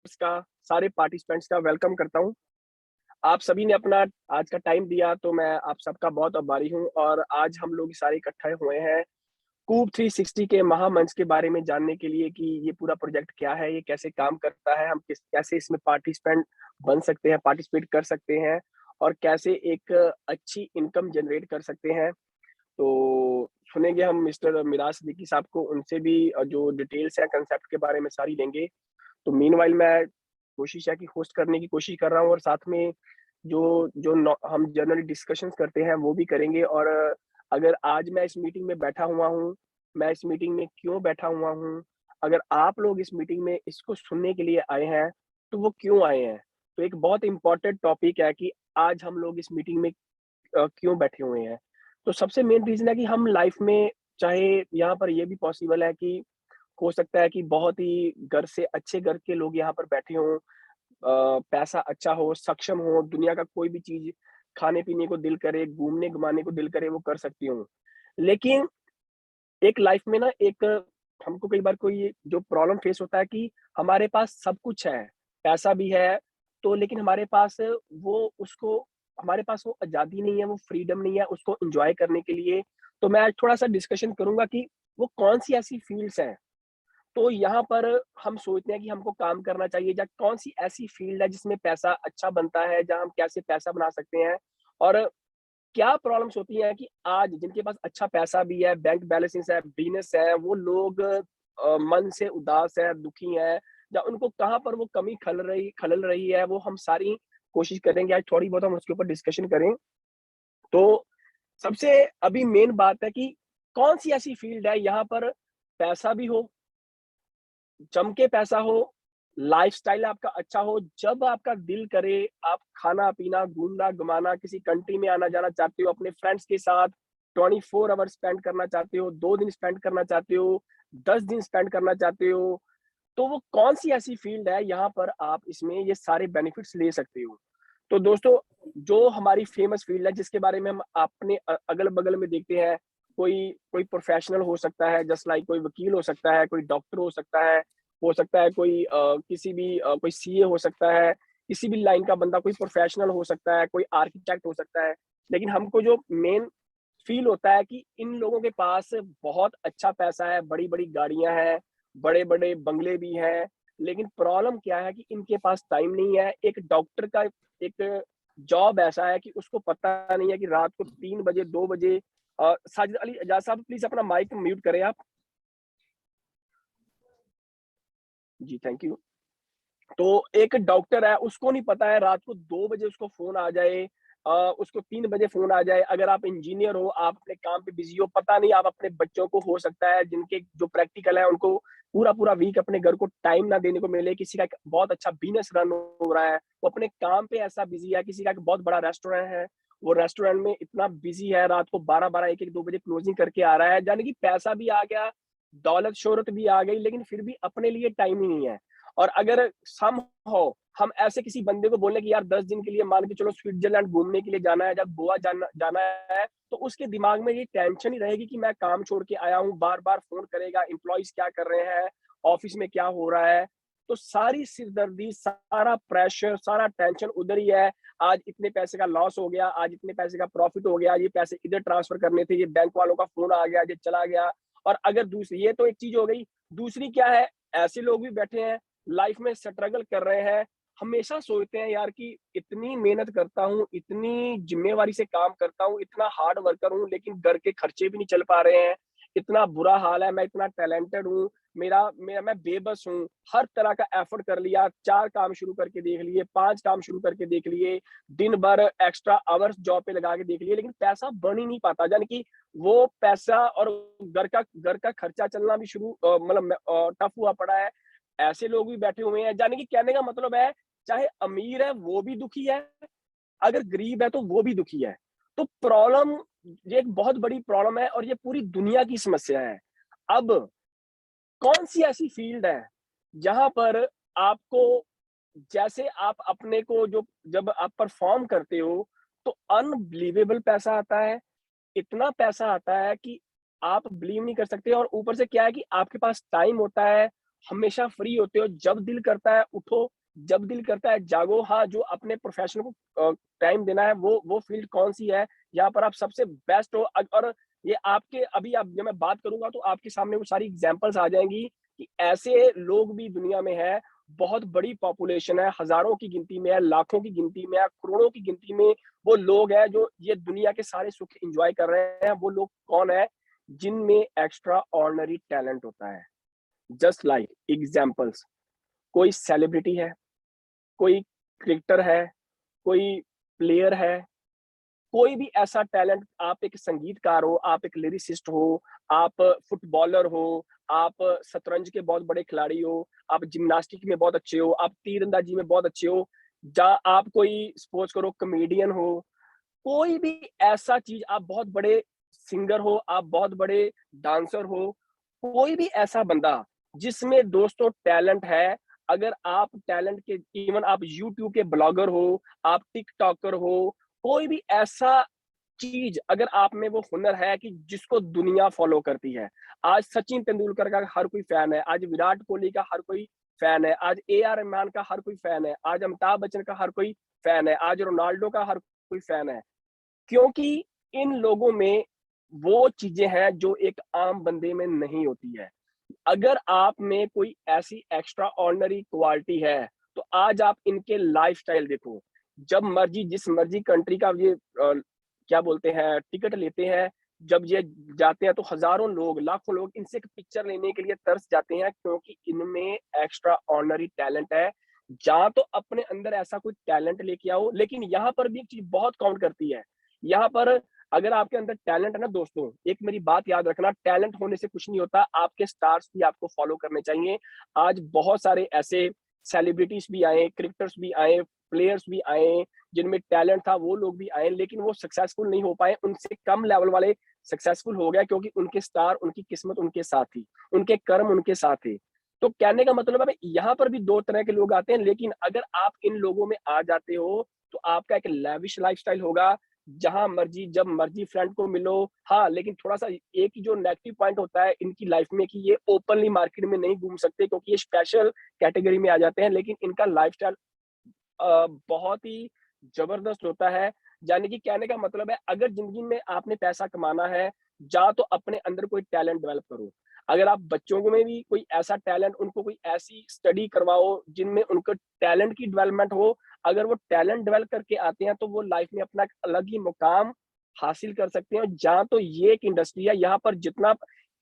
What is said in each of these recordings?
का सारे पार्टिसिपेंट्स का वेलकम करता हूँ। आप सभी ने अपना आज का टाइम दिया तो मैं आप सबका बहुत आभारी हूँ और आज हम लोग सारे इकट्ठे हुए हैं कूब 360 के महामंच के बारे में जानने के लिए कि ये पूरा प्रोजेक्ट क्या है, ये कैसे काम करता है, हम कैसे इसमें पार्टिसिपेंट बन सकते हैं, पार्टिसिपेट कर सकते हैं और कैसे एक अच्छी इनकम जनरेट कर सकते हैं। तो सुनेंगे हम मिस्टर मिराज सिद्दीकी साहब को, उनसे भी जो डिटेल्स है कंसेप्ट के बारे में सारी लेंगे। तो मीनवाइल मैं कोशिश है कि होस्ट करने की कोशिश कर रहा हूँ और साथ में जो जो हम जनरली डिस्कशंस करते हैं वो भी करेंगे। और अगर आज मैं इस मीटिंग में बैठा हुआ हूँ, मैं इस मीटिंग में क्यों बैठा हुआ हूँ, अगर आप लोग इस मीटिंग में इसको सुनने के लिए आए हैं तो वो क्यों आए हैं। तो एक बहुत इंपॉर्टेंट टॉपिक है कि आज हम लोग इस मीटिंग में क्यों बैठे हुए हैं। तो सबसे मेन रीजन है कि हम लाइफ में, चाहे यहाँ पर ये भी पॉसिबल है कि हो सकता है कि बहुत ही घर से अच्छे घर के लोग यहाँ पर बैठे हों, पैसा अच्छा हो, सक्षम हो, दुनिया का कोई भी चीज़ खाने-पीने को दिल करे, घूमने-घुमाने को दिल करे, वो कर सकती हों। लेकिन एक लाइफ में ना एक हमको कई बार कोई जो प्रॉब्लम फेस होता है कि हमारे पास सब कुछ है, पैसा भी है, तो लेकिन हमारे पास वो आज़ादी नहीं है, वो फ्रीडम नहीं है उसको एन्जॉय करने के लिए। तो मैं आज थोड़ा-सा डिस्कशन करूँगा कि वो कौन-सी ऐसी फ़ील्ड्स हैं, तो यहाँ पर हम सोचते हैं कि हमको काम करना चाहिए, या कौन-सी ऐसी फ़ील्ड है जिसमें पैसा अच्छा बनता है, जहाँ हम कैसे पैसा बना सकते हैं। और क्या प्रॉब्लम्स होती हैं कि आज जिनके पास अच्छा पैसा भी है, बैंक बैलेंसेस है, बिज़नेस है, वो लोग मन से उदास है, दुखी हैं, या उनको कहाँ पर वो कमी खलल रही है, वो हम सारी कोशिश करेंगे आज थोड़ी बहुत हम उसके ऊपर डिस्कशन करें। तो सबसे अभी मेन बात है कि कौन-सी ऐसी फ़ील्ड है यहाँ पर पैसा भी हो, जम के पैसा हो, लाइफ़स्टाइल आपका अच्छा हो, जब आपका दिल करे आप खाना-पीना, घूमना-घुमाना, किसी कंट्री में आना-जाना चाहते हो, अपने फ्रेंड्स के साथ 24 आवर स्पेंड करना चाहते हो, 2 दिन स्पेंड करना चाहते हो, 10 दिन स्पेंड करना चाहते हो, तो वो कौन-सी ऐसी फ़ील्ड है यहाँ पर आप इसमें ये सारे बेनिफिट्स ले सकते हो। तो दोस्तों, जो हमारी फ़ेमस फ़ील्ड है जिसके बारे में हम अपने अगल-बगल में देखते हैं, कोई कोई प्रोफ़ेशनल हो सकता है, जस्ट लाइक कोई वकील हो सकता है, कोई डॉक्टर हो सकता है कोई कोई सीए हो सकता है, किसी भी लाइन का बंदा, कोई प्रोफ़ेशनल हो सकता है, कोई आर्किटेक्ट हो सकता है। लेकिन हमको जो मेन फ़ील होता है कि इन लोगों के पास बहुत अच्छा पैसा है, बड़ी-बड़ी गाड़ियाँ हैं, बड़े-बड़े बंगले भी हैं, लेकिन प्रॉब्लम क्या है कि इनके पास टाइम नहीं है। एक डॉक्टर का एक जॉब ऐसा है कि उसको पता नहीं है कि रात को 3 बजे, 2 बजे साजिद अली एजाज साहब प्लीज़ अपना माइक म्यूट करें आप। जी, थैंक यू। तो एक डॉक्टर है, उसको नहीं पता है रात को 2 बजे उसको फ़ोन आ जाए, उसको 3 बजे फ़ोन आ जाए। अगर आप इंजीनियर हो, आप अपने काम पे बिज़ी हो, पता नहीं आप अपने बच्चों को, हो सकता है जिनके जो प्रैक्टिकल है उनको पूरा-पूरा वीक अपने घर को टाइम ना देने को मिले। किसी का एक बहुत अच्छा बिज़नेस रन हो रहा है, वो अपने काम पे ऐसा बिज़ी है, किसी का एक बहुत बड़ा रेस्टोरेंट है, वो रेस्टोरेंट में इतना बिज़ी है, रात को 12-12, 1-1, 2 बजे क्लोज़िंग करके आ रहा है। यानी कि पैसा भी आ गया, दौलत शोहरत भी आ गई, लेकिन फिर भी अपने लिए टाइम ही नहीं है। और अगर समहाउ हम ऐसे किसी बंदे को बोले कि यार 10 दिन के लिए मान के चलो स्विट्ज़रलैंड घूमने के लिए जाना है, या गोवा जाना जाना है, तो उसके दिमाग में ये टेंशन ही रहेगी कि मैं काम छोड़ के आया हूँ, बार-बार फ़ोन करेगा, एम्प्लॉइज़ क्या कर रहे हैं, ऑफ़िस में क्या हो रहा है। तो सारी सिरदर्दी, सारा प्रेशर, सारा टेंशन उधर ही है। आज इतने पैसे का लॉस हो गया, आज इतने पैसे का प्रॉफ़िट हो गया, ये पैसे इधर ट्रांसफ़र करने थे, ये बैंक वालों का फ़ोन आ गया, ये चला गया। और अगर दूसरी, ये तो एक चीज़ हो गई, दूसरी क्या है, ऐसे लोग भी बैठे हैं लाइफ में स्ट्रगल कर रहे हैं, हमेशा सोचते हैं यार कि इतनी मेहनत करता हूँ, इतनी ज़िम्मेवारी से काम करता हूँ, इतना हार्ड वर्कर हूँ, लेकिन घर के खर्चे भी नहीं चल पा रहे हैं। इतना बुरा हाल है, मैं इतना टैलेंटेड हूँ, मेरा मेरा मैं बेबस हूँ, हर तरह का एफर्ट कर लिया, 4 काम शुरू करके देख लिए, 5 काम शुरू करके देख लिए, दिन भर एक्स्ट्रा आवर्स जॉब पे लगा के देख लिए, लेकिन पैसा बन ही नहीं पाता। यानी कि वो पैसा और घर का खर्चा चलना भी टफ हुआ पड़ा है। ऐसे लोग भी बैठे हुए हैं, यानी कि कहने का मतलब है, चाहे अमीर है वो भी दुखी है, अगर गरीब है तो वो भी दुखी है। तो प्रॉब्लम, ये एक बहुत बड़ी प्रॉब्लम है और ये पूरी दुनिया की समस्या है। अब कौन-सी ऐसी फ़ील्ड है, जहाँ पर आपको, जैसे आप अपने को जो जब आप परफ़ॉर्म करते हो, तो अनबिलीवेबल पैसा आता है, इतना पैसा आता है कि आप बिलीव नहीं कर सकते, और ऊपर से क्या है कि आपके पास टाइम होता है, हमेशा फ्री होते हो, जब दिल करता है उठो, जब दिल करता है जागो। हाँ, जो अपने प्रोफ़ेशन को टाइम देना है वो फ़ील्ड कौन-सी है, जहाँ पर आप सबसे बेस्ट हो। और ये आपके अभी आप जब मैं बात करूँगा तो आपके सामने वो सारी एग्ज़ाम्पल्स आ जाएँगी कि ऐसे लोग भी दुनिया में हैं, बहुत बड़ी पॉपुलेशन है, हज़ारों की गिनती में है, लाखों की गिनती में है, करोड़ों की गिनती में वो लोग हैं जो ये दुनिया के सारे सुख एन्जॉय कर रहे हैं। वो लोग कौन है? जिनमें एक्स्ट्रा ऑर्डिनरी टैलेंट होता है। जस्ट लाइक एग्ज़ाम्पल्स, कोई सेलिब्रिटी है, कोई क्रिकेटर है, कोई प्लेयर है, कोई भी ऐसा टैलेंट, आप एक संगीतकार हो, आप एक लिरिसिस्ट हो, आप फुटबॉलर हो, आप शतरंज के बहुत बड़े खिलाड़ी हो, आप जिम्नास्टिक में बहुत अच्छे हो, आप तीरंदाजी में बहुत अच्छे हो, आप कोई सपोज़ करो कॉमेडियन हो, कोई भी ऐसा चीज़, आप बहुत बड़े सिंगर हो, आप बहुत बड़े डांसर हो, कोई भी ऐसा बंदा जिसमें दोस्तों टैलेंट है, अगर आप टैलेंट के इवन आप यूट्यूब के ब्लॉगर हो, आप टिकटॉकर हो, कोई भी ऐसा चीज़ अगर आप में वो हुनर है कि जिसको दुनिया फ़ॉलो करती है। आज सचिन तेंदुलकर का हर कोई फ़ैन है, आज विराट कोहली का हर कोई फ़ैन है, आज ए.आर. रहमान का हर कोई फ़ैन है, आज अमिताभ बच्चन का हर कोई फ़ैन है, आज रोनाल्डो का हर कोई फ़ैन है। क्योंकि इन लोगों में वो चीज़ें हैं जो एक आम बंदे में नहीं होती है। अगर आप में कोई ऐसी एक्स्ट्रा ऑर्डिनरी क्वालिटी है, तो आज आप इनके लाइफ़स्टाइल देखो। जब मर्ज़ी जिस मर्ज़ी कंट्री का ये क्या बोलते हैं टिकट लेते हैं, जब ये जाते हैं तो हज़ारों लोग, लाखों लोग इनसे एक पिक्चर लेने के लिए तरस जाते हैं क्योंकि इनमें एक्स्ट्रा ऑर्डिनरी टैलेंट है। या तो अपने अंदर ऐसा कोई टैलेंट लेके आओ, लेकिन यहाँ पर भी एक चीज़ बहुत काउंट करती है। यहाँ पर अगर आपके अंदर टैलेंट है ना दोस्तों, एक मेरी बात याद रखना, टैलेंट होने से कुछ नहीं होता, आपके स्टार्स भी आपको फॉलो करने चाहिए। आज बहुत सारे ऐसे सेलिब्रिटीज़ भी आए, क्रिकेटर्स भी आए, प्लेयर्स भी आए, जिनमें टैलेंट था वो लोग भी आए, लेकिन वो सक्सेसफुल नहीं हो पाए, उनसे कम लेवल वाले सक्सेसफुल हो गए क्योंकि उनके स्टार, उनकी किस्मत उनके साथ थी, उनके कर्म उनके साथ थे। तो कहने का मतलब है यहाँ पर भी 2 तरह के लोग आते हैं, लेकिन अगर आप इन लोगों में आ जाते हो, तो आपका एक लेविश लाइफ़स्टाइल होगा, जहाँ मर्ज़ी, जब मर्ज़ी फ्रेंड को मिलो। हाँ, लेकिन थोड़ा-सा एक जो नेगेटिव पॉइंट होता है इनकी लाइफ़ में कि ये ओपनली मार्केट में नहीं घूम सकते क्योंकि ये स्पेशल कैटेगरी में आ जाते हैं, लेकिन इनका लाइफ़स्टाइल बहुत ही ज़बरदस्त होता है। यानी कि कहने का मतलब है अगर ज़िंदगी में आपने पैसा कमाना है, या तो अपने अंदर कोई टैलेंट डेवलप करो। अगर आप बच्चों को में भी कोई ऐसा टैलेंट, उनको कोई ऐसी स्टडी करवाओ जिनमें उनको टैलेंट की डेवलपमेंट हो। अगर वो टैलेंट डेवलप करके आते हैं तो वो लाइफ़ में अपना एक अलग ही मुकाम हासिल कर सकते हैं। जहाँ तो ये एक इंडस्ट्री है, यहाँ पर जितना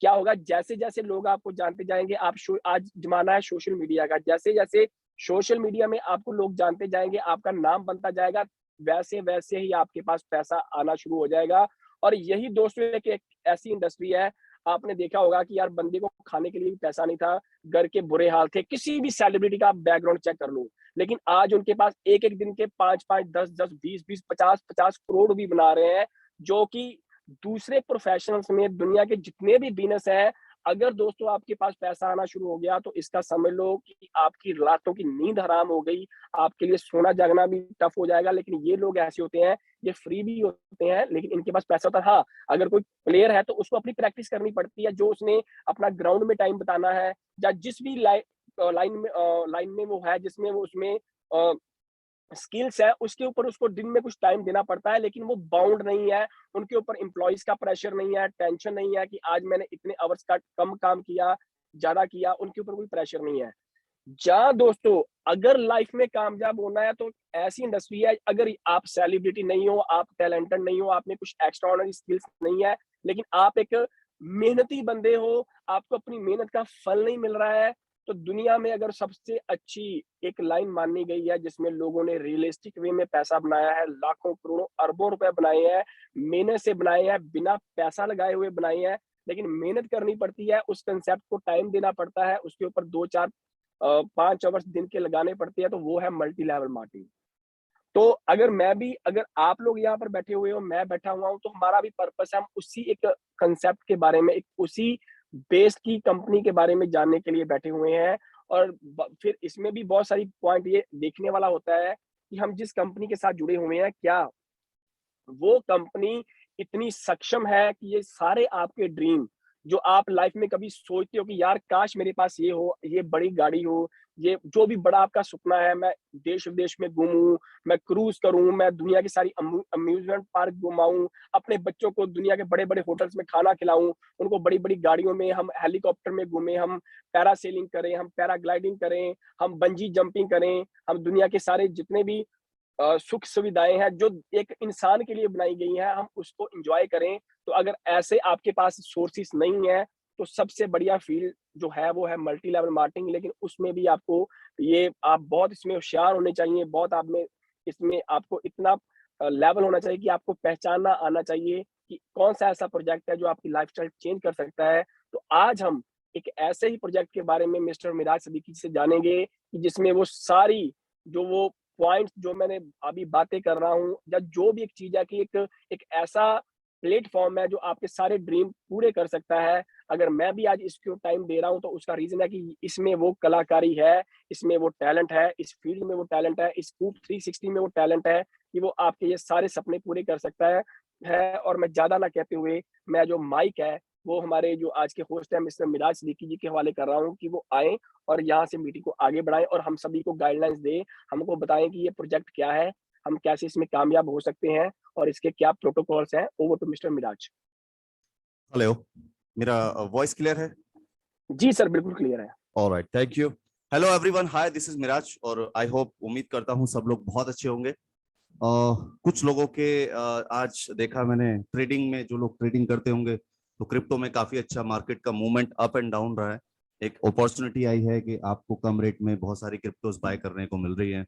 क्या होगा, जैसे-जैसे लोग आपको जानते जाएँगे, आप शो आज ज़माना है सोशल मीडिया का, जैसे-जैसे सोशल मीडिया में आपको लोग जानते जाएँगे, आपका नाम बनता जाएगा, वैसे-वैसे ही आपके पास पैसा आना शुरू हो जाएगा। और यही दोस्तों एक एक ऐसी इंडस्ट्री है, आपने देखा होगा कि यार बंदे को खाने के लिए भी पैसा नहीं था, घर के बुरे हाल थे, किसी भी सेलिब्रिटी का आप बैकग्राउंड चेक कर लो। लेकिन आज उनके पास एक-एक दिन के 5-5, 10-10, 20-20, 50-50 करोड़ भी बना रहे हैं, जो कि दूसरे प्रोफ़ेशनल्स में दुनिया के जितने भी बिज़नेस हैं, अगर दोस्तों आपके पास पैसा आना शुरू हो गया तो इसका समझ लो कि आपकी रातों की नींद हराम हो गई, आपके लिए सोना-जागना भी टफ़ हो जाएगा। लेकिन ये लोग ऐसे होते हैं, ये फ्री भी होते हैं, लेकिन इनके पास पैसा होता है। हाँ, अगर कोई प्लेयर है तो उसको अपनी प्रैक्टिस करनी पड़ती है, जो उसने अपना ग्राउंड में टाइम बिताना है, या जिस भी लाइन में वो है, जिसमें वो उसमें अ स्किल्स है, उसके ऊपर उसको दिन में कुछ टाइम देना पड़ता है, लेकिन वो बाउंड नहीं है, उनके ऊपर एम्प्लॉइज़ का प्रेशर नहीं है, टेंशन नहीं है कि आज मैंने इतने आवर्स का कम काम किया, ज़्यादा किया, उनके ऊपर कोई प्रेशर नहीं है। जहाँ दोस्तों अगर लाइफ में कामयाब होना है तो ऐसी इंडस्ट्री है, अगर आप सेलिब्रिटी नहीं हो, आप टैलेंटेड नहीं हो, आप में कुछ एक्स्ट्रा ऑर्डिनरी स्किल्स नहीं है, लेकिन आप एक मेहनती बंदे हो, आपको अपनी मेहनत का फल नहीं मिल रहा है, तो दुनिया में अगर सबसे अच्छी एक लाइन मानी गई है जिसमें लोगों ने रियलिस्टिक वे में पैसा बनाया है, लाखों, करोड़ों, अरबों रुपए बनाए हैं, मेहनत से बनाए हैं, बिना पैसा लगाए हुए बनाए हैं, लेकिन मेहनत करनी पड़ती है, उस कांसेप्ट को टाइम देना पड़ता है, उसके ऊपर 2-4 5 आवर्स दिन के लगाने पड़ते हैं, तो वो है मल्टी लेवल मार्केटिंग। तो अगर आप लोग यहाँ पर बैठे हुए हो, मैं बैठा हुआ हूँ, तो हमारा भी पर्पस है, हम उसी एक कांसेप्ट के बारे में, एक उसी बेस की कंपनी के बारे में जानने के लिए बैठे हुए हैं। और फिर इसमें भी बहुत सारी पॉइंट ये देखने वाला होता है कि हम जिस कंपनी के साथ जुड़े हुए हैं, क्या वो कंपनी इतनी सक्षम है कि ये सारे आपके ड्रीम जो आप लाइफ में कभी सोचते हो कि यार काश मेरे पास ये हो, ये बड़ी गाड़ी हो, ये जो भी बड़ा आपका सपना है, मैं देश-विदेश में घूमूँ, मैं क्रूज़ करूँ, मैं दुनिया की सारी अम्यूज़मेंट पार्क घुमाऊँ, अपने बच्चों को दुनिया के बड़े-बड़े होटल्स में खाना खिलाऊँ, उनको बड़ी-बड़ी गाड़ियों में हम हेलीकॉप्टर में घूमें, हम पैरासेलिंग करें, हम पैराग्लाइडिंग करें, हम बंजी जंपिंग करें, हम दुनिया के सारे जितने भी सुख सुविधाएँ हैं जो एक इंसान के लिए बनाई गई हैं, हम उसको एन्जॉय करें। तो अगर ऐसे आपके पास सोर्सेज़ नहीं है, तो सबसे बढ़िया फ़ील्ड जो है वो है मल्टी लेवल मार्केटिंग, लेकिन उसमें भी आपको ये आप बहुत इसमें होशियार होने चाहिए, बहुत आप में इसमें आपको इतना लेवल होना चाहिए कि आपको पहचानना आना चाहिए कि कौन-सा ऐसा प्रोजेक्ट है जो आपकी लाइफ़स्टाइल चेंज कर सकता है। तो आज हम एक ऐसे ही प्रोजेक्ट के बारे में मिस्टर मिराज सिद्दीकी से जानेंगे कि जिसमें वो सारी जो वो पॉइंट्स जो मैंने अभी बातें कर रहा हूँ या जो भी एक चीज़ है कि एक एक ऐसा प्लेटफ़ॉर्म है जो आपके सारे ड्रीम पूरे कर सकता है। अगर मैं भी आज इसको टाइम दे रहा हूँ तो उसका रीज़न है कि इसमें वो कलाकारी है, इसमें वो टैलेंट है, इस फ़ील्ड में वो टैलेंट है, इस कूप 360 में वो टैलेंट है कि वो आपके ये सारे सपने पूरे कर सकता है। और मैं ज़्यादा ना कहते हुए मैं जो माइक है वो हमारे जो आज के होस्ट हैं मिस्टर मिराज सिद्दीकी जी के हवाले कर रहा हूँ कि वो आएँ और यहाँ से मीटिंग को आगे बढ़ाएँ और हम सभी को गाइडलाइंस दें, हमको बताएँ कि ये प्रोजेक्ट क्या है, हम कैसे इसमें कामयाब हो सकते हैं और इसके क्या प्रोटोकॉल्स हैं। Over to mister Miraj. Hello, मेरा वॉइस क्लियर है? जी सर, बिल्कुल क्लियर है। Alright, thank you. Hello everyone, hi, this is Miraj और आई होप, उम्मीद करता हूँ सब लोग बहुत अच्छे होंगे। कुछ लोगों के आज देखा मैंने ट्रेडिंग में, जो लोग ट्रेडिंग करते होंगे तो क्रिप्टो में काफी अच्छा मार्केट का मूवमेंट अप एंड डाउन रहा है। एक अपॉर्चुनिटी आई है कि आपको कम रेट में बहुत सारी क्रिप्टोज बाय करने को मिल रही है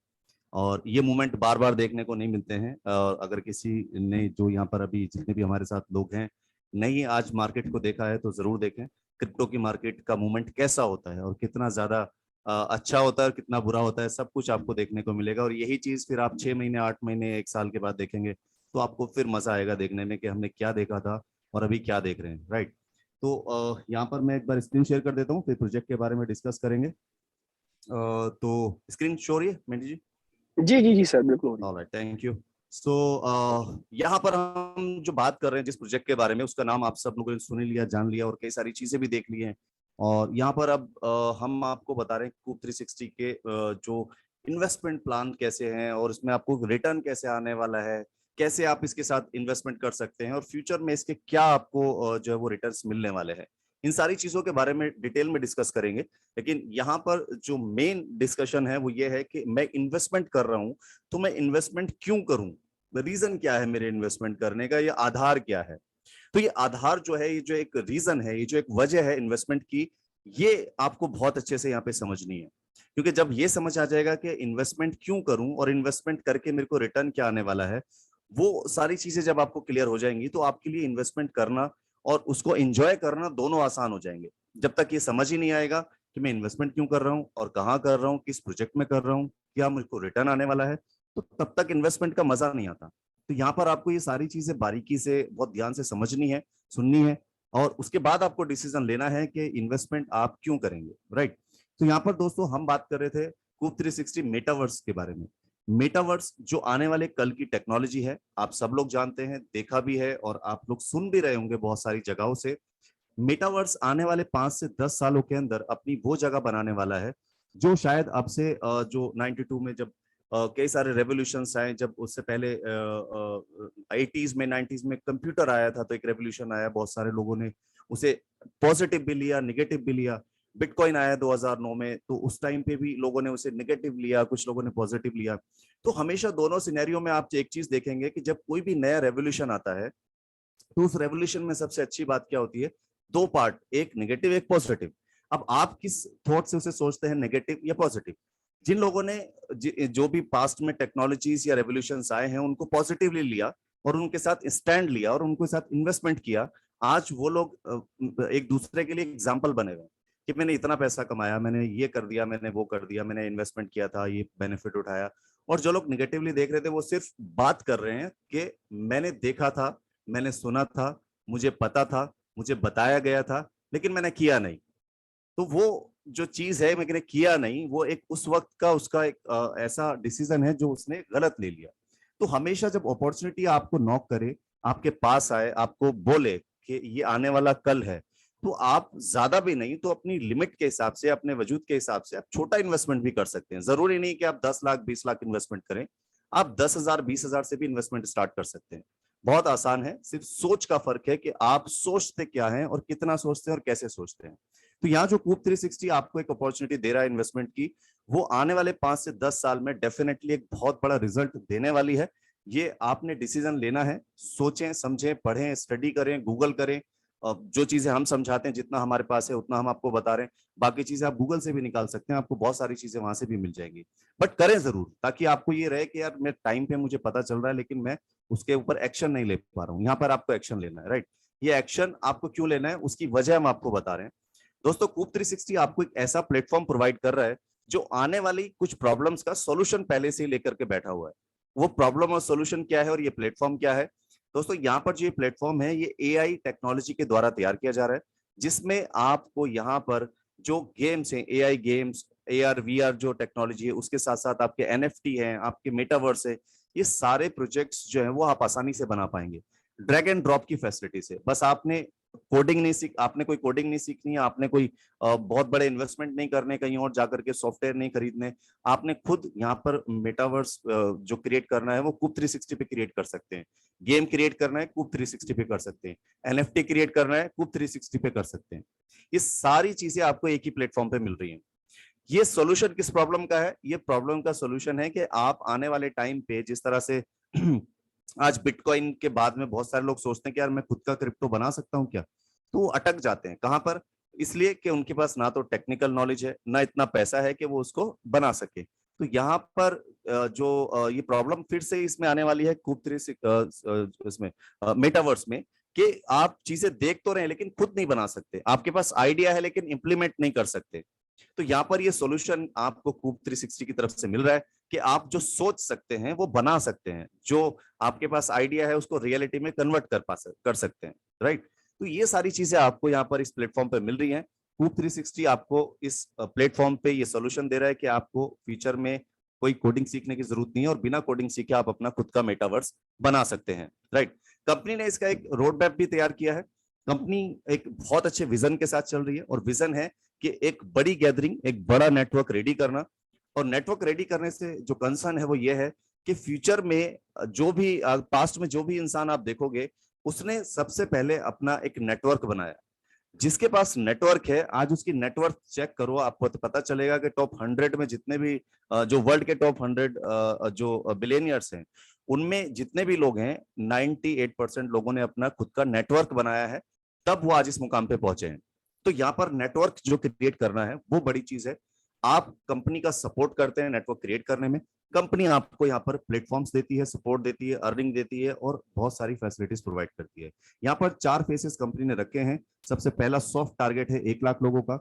और ये मूवमेंट बार बार देखने को नहीं मिलते हैं। अगर किसी ने, जो यहाँ पर अभी जितने भी हमारे साथ लोग हैं, नहीं आज मार्केट को देखा है तो जरूर देखें क्रिप्टो की मार्केट का मूवमेंट कैसा होता है और कितना ज्यादा अच्छा होता है और कितना बुरा होता है, सब कुछ आपको देखने को मिलेगा। और यही चीज फिर आप 6 महीने, 8 महीने, 1 साल के बाद देखेंगे तो आपको फिर मजा आएगा देखने में कि हमने क्या देखा था और अभी क्या देख रहे हैं, राइट। तो यहाँ पर मैं एक बार स्क्रीन शेयर कर देता हूँ, फिर प्रोजेक्ट के बारे में डिस्कस करेंगे। तो स्क्रीन शो हो रही है मेंटी जी? जी सर, बिल्कुल हो रही है। Alright, thank you. सो यहाँ पर हम जो बात कर रहे हैं जिस प्रोजेक्ट के बारे में, उसका नाम आप सब लोगों ने सुन लिया, जान लिया और कई सारी चीजें भी देख ली हैं। और यहाँ पर अब हम आपको बता रहे हैं कूप 360 के जो इन्वेस्टमेंट प्लान कैसे हैं और इसमें आपको रिटर्न कैसे आने वाला है, कैसे आप इसके साथ इन्वेस्टमेंट कर सकते हैं और फ्यूचर में इसके क्या आपको जो है वो रिटर्न्स मिलने वाले हैं। इन सारी चीजों के बारे में डिटेल में डिस्कस करेंगे। लेकिन यहाँ पर जो मेन डिस्कशन है वो ये है कि मैं इन्वेस्टमेंट कर रहा हूँ तो मैं इन्वेस्टमेंट क्यों करूं, रीजन क्या है मेरे इन्वेस्टमेंट करने का, ये आधार क्या है। तो ये आधार जो है, ये जो एक रीजन है, ये जो एक वजह है इन्वेस्टमेंट की, ये आपको बहुत अच्छे से यहाँ पे समझनी है। क्योंकि जब ये समझ आ जाएगा कि इन्वेस्टमेंट क्यों करूं और इन्वेस्टमेंट करके मेरे को रिटर्न क्या आने वाला है, वो सारी चीजें जब आपको क्लियर हो जाएंगी तो आपके लिए इन्वेस्टमेंट करना और उसको एंजॉय करना दोनों आसान हो जाएंगे। जब तक ये समझ ही नहीं आएगा कि मैं इन्वेस्टमेंट क्यों कर रहा हूँ और कहाँ कर रहा हूँ, किस प्रोजेक्ट में कर रहा हूँ, क्या मुझको रिटर्न आने वाला है, तो तब तक इन्वेस्टमेंट का मजा नहीं आता। तो यहाँ पर आपको ये सारी चीजें बारीकी से, बहुत ध्यान से समझनी है, सुननी है और उसके बाद आपको डिसीजन लेना है कि इन्वेस्टमेंट आप क्यों करेंगे, राइट। तो यहाँ पर दोस्तों हम बात कर रहे थे कूप 360 मेटावर्स के बारे में। मेटावर्स जो आने वाले कल की टेक्नोलॉजी है, आप सब लोग जानते हैं, देखा भी है और आप लोग सुन भी रहे होंगे बहुत सारी जगहों से। मेटावर्स आने वाले 5 से 10 सालों के अंदर अपनी वो जगह बनाने वाला है जो शायद अब से जो 92 में जब कई सारे रेवोल्यूशंस आए, जब उससे पहले 80s में, 90s में कंप्यूटर आया था तो एक रेवोल्यूशन आया, बहुत सारे लोगों ने उसे पॉजिटिव भी लिया, निगेटिव भी लिया। बिटकॉइन आया 2009 में तो उस टाइम पे भी लोगों ने उसे निगेटिव लिया, कुछ लोगों ने पॉजिटिव लिया। तो हमेशा दोनों सिनेरियो में आप एक चीज देखेंगे कि जब कोई भी नया रेवोल्यूशन आता है तो उस रेवोल्यूशन में सबसे अच्छी बात क्या होती है, दो पार्ट, एक नेगेटिव एक पॉजिटिव। अब आप किस थॉट से उसे सोचते हैं, नेगेटिव या पॉजिटिव। जिन लोगों ने जो भी पास्ट में टेक्नोलॉजीज या रेवोल्यूशंस आए हैं उनको पॉजिटिवली लिया और उनके साथ स्टैंड लिया और उनके साथ इन्वेस्टमेंट किया, आज वो लोग एक दूसरे के लिए एग्जाम्पल बने हुए हैं कि मैंने इतना पैसा कमाया, मैंने ये कर दिया, मैंने वो कर दिया, मैंने इन्वेस्टमेंट किया था, ये बेनिफिट उठाया। और जो लोग निगेटिवली देख रहे थे वो सिर्फ बात कर रहे हैं कि मैंने देखा था, मैंने सुना था, मुझे पता था, मुझे बताया गया था, लेकिन मैंने किया नहीं। तो वो जो चीज है मैंने किया नहीं, वो एक उस वक्त का उसका एक ऐसा डिसीजन है जो उसने गलत ले लिया। तो हमेशा जब अपॉर्चुनिटी आपको नॉक करे, आपके पास आए, आपको बोले कि ये आने वाला कल है, तो आप ज्यादा भी नहीं तो अपनी लिमिट के हिसाब से, अपने वजूद के हिसाब से आप छोटा इन्वेस्टमेंट भी कर सकते हैं। जरूरी नहीं कि आप 10 लाख 20 लाख इन्वेस्टमेंट करें, आप 10,000 20,000 से भी इन्वेस्टमेंट स्टार्ट कर सकते हैं। बहुत आसान है, सिर्फ सोच का फर्क है कि आप सोचते क्या हैं और कितना सोचते हैं और कैसे सोचते हैं। तो यहाँ जो कूप 360 आपको एक अपॉर्चुनिटी दे रहा है इन्वेस्टमेंट की, वो आने वाले 5 से 10 साल में डेफिनेटली एक बहुत बड़ा रिजल्ट देने वाली है। ये आपने डिसीजन लेना है, सोचें समझें पढ़ें स्टडी करें गूगल करें। जो चीजें हम समझाते हैं जितना हमारे पास है उतना हम आपको बता रहे हैं, बाकी चीजें आप गूगल से भी निकाल सकते हैं, आपको बहुत सारी चीजें वहां से भी मिल जाएंगी। बट करें जरूर, ताकि आपको ये रहे कि यार मैं टाइम पे मुझे पता चल रहा है लेकिन मैं उसके ऊपर एक्शन नहीं ले पा रहा हूँ। यहाँ पर आपको एक्शन लेना है, राइट। ये एक्शन आपको क्यों लेना है उसकी वजह हम आपको बता रहे हैं। दोस्तों कूप 360 आपको एक ऐसा प्लेटफॉर्म प्रोवाइड कर रहा है जो आने वाली कुछ प्रॉब्लम्स का सॉल्यूशन पहले से ही लेकर के बैठा हुआ है। वो प्रॉब्लम और सॉल्यूशन क्या है और ये प्लेटफॉर्म क्या है? दोस्तों यहाँ पर जो ये प्लेटफॉर्म है ये एआई टेक्नोलॉजी के द्वारा तैयार किया जा रहा है, जिसमें आपको यहाँ पर जो गेम्स हैं, एआई गेम्स, एआर वीआर जो टेक्नोलॉजी है, उसके साथ साथ आपके एनएफटी हैं, आपके मेटावर्स है, ये सारे प्रोजेक्ट्स जो है वो आप आसानी से बना पाएंगे ड्रैग एंड ड्रॉप की फैसिलिटी से। बस आपने आपने कोई कोडिंग नहीं सीखनी है, आपने कोई बहुत बड़े इन्वेस्टमेंट नहीं करने, कहीं और जाकर के सॉफ्टवेयर नहीं खरीदने। आपने खुद यहाँ पर मेटावर्स जो क्रिएट करना है वो कूप 360 पे क्रिएट कर सकते हैं। गेम क्रिएट करना है कूप 360 पे कर सकते हैं। एनएफटी क्रिएट करना है कूप 360 पे कर सकते हैं। ये सारी चीजें आपको एक ही प्लेटफॉर्म पे मिल रही हैं। ये सॉल्यूशन किस प्रॉब्लम का है? ये प्रॉब्लम का सॉल्यूशन है कि आप आने वाले टाइम पे जिस तरह से आज बिटकॉइन के बाद में बहुत सारे लोग सोचते हैं कि यार मैं खुद का क्रिप्टो बना सकता हूँ क्या, तो वो अटक जाते हैं। कहां पर? इसलिए कि उनके पास ना तो टेक्निकल नॉलेज है ना इतना पैसा है कि वो उसको बना सके। तो यहाँ पर जो ये प्रॉब्लम फिर से इसमें आने वाली है कूप 360 इसमें मेटावर्स में, कि आप चीजें देख तो रहे हैं लेकिन खुद नहीं बना सकते, आपके पास आइडिया है लेकिन इंप्लीमेंट नहीं कर सकते। तो यहाँ पर ये सॉल्यूशन आपको कूप 360 की तरफ से मिल रहा है कि आप जो सोच सकते हैं वो बना सकते हैं, जो आपके पास आइडिया है उसको रियलिटी में कन्वर्ट कर सकते हैं, राइट। तो ये सारी चीजें आपको यहाँ पर इस प्लेटफॉर्म पे मिल रही हैं। कूप 360 आपको इस प्लेटफॉर्म पे ये सॉल्यूशन दे रहा है कि आपको फ्यूचर में कोई कोडिंग सीखने की जरूरत नहीं है और बिना कोडिंग सीखे आप अपना खुद का मेटावर्स बना सकते हैं, राइट। कंपनी ने इसका एक रोड मैप भी तैयार किया है। कंपनी एक बहुत अच्छे विजन के साथ चल रही है और विजन है कि एक बड़ी गैदरिंग, एक बड़ा नेटवर्क रेडी करना। और नेटवर्क रेडी करने से जो कंसर्न है वो ये है कि फ्यूचर में जो भी पास्ट में जो भी इंसान आप देखोगे उसने सबसे पहले अपना एक नेटवर्क बनाया। जिसके पास नेटवर्क है आज उसकी नेटवर्क चेक करो, आपको तो पता चलेगा कि टॉप 100 में जितने भी जो वर्ल्ड के टॉप 100 जो बिलियनियर्स हैं उनमें जितने भी लोग हैं 98% लोगों ने अपना खुद का नेटवर्क बनाया है, तब वो आज इस मुकाम पे पहुंचे हैं। तो यहाँ पर नेटवर्क जो क्रिएट करना है वो बड़ी चीज है। आप कंपनी का सपोर्ट करते हैं नेटवर्क क्रिएट करने में, कंपनी आपको यहाँ पर प्लेटफॉर्म्स देती है, सपोर्ट देती है, अर्निंग देती है और बहुत सारी फैसिलिटीज प्रोवाइड करती है। यहाँ पर 4 फेसेस कंपनी ने रखे हैं। सबसे पहला सॉफ्ट टारगेट है 1 लाख लोगों का,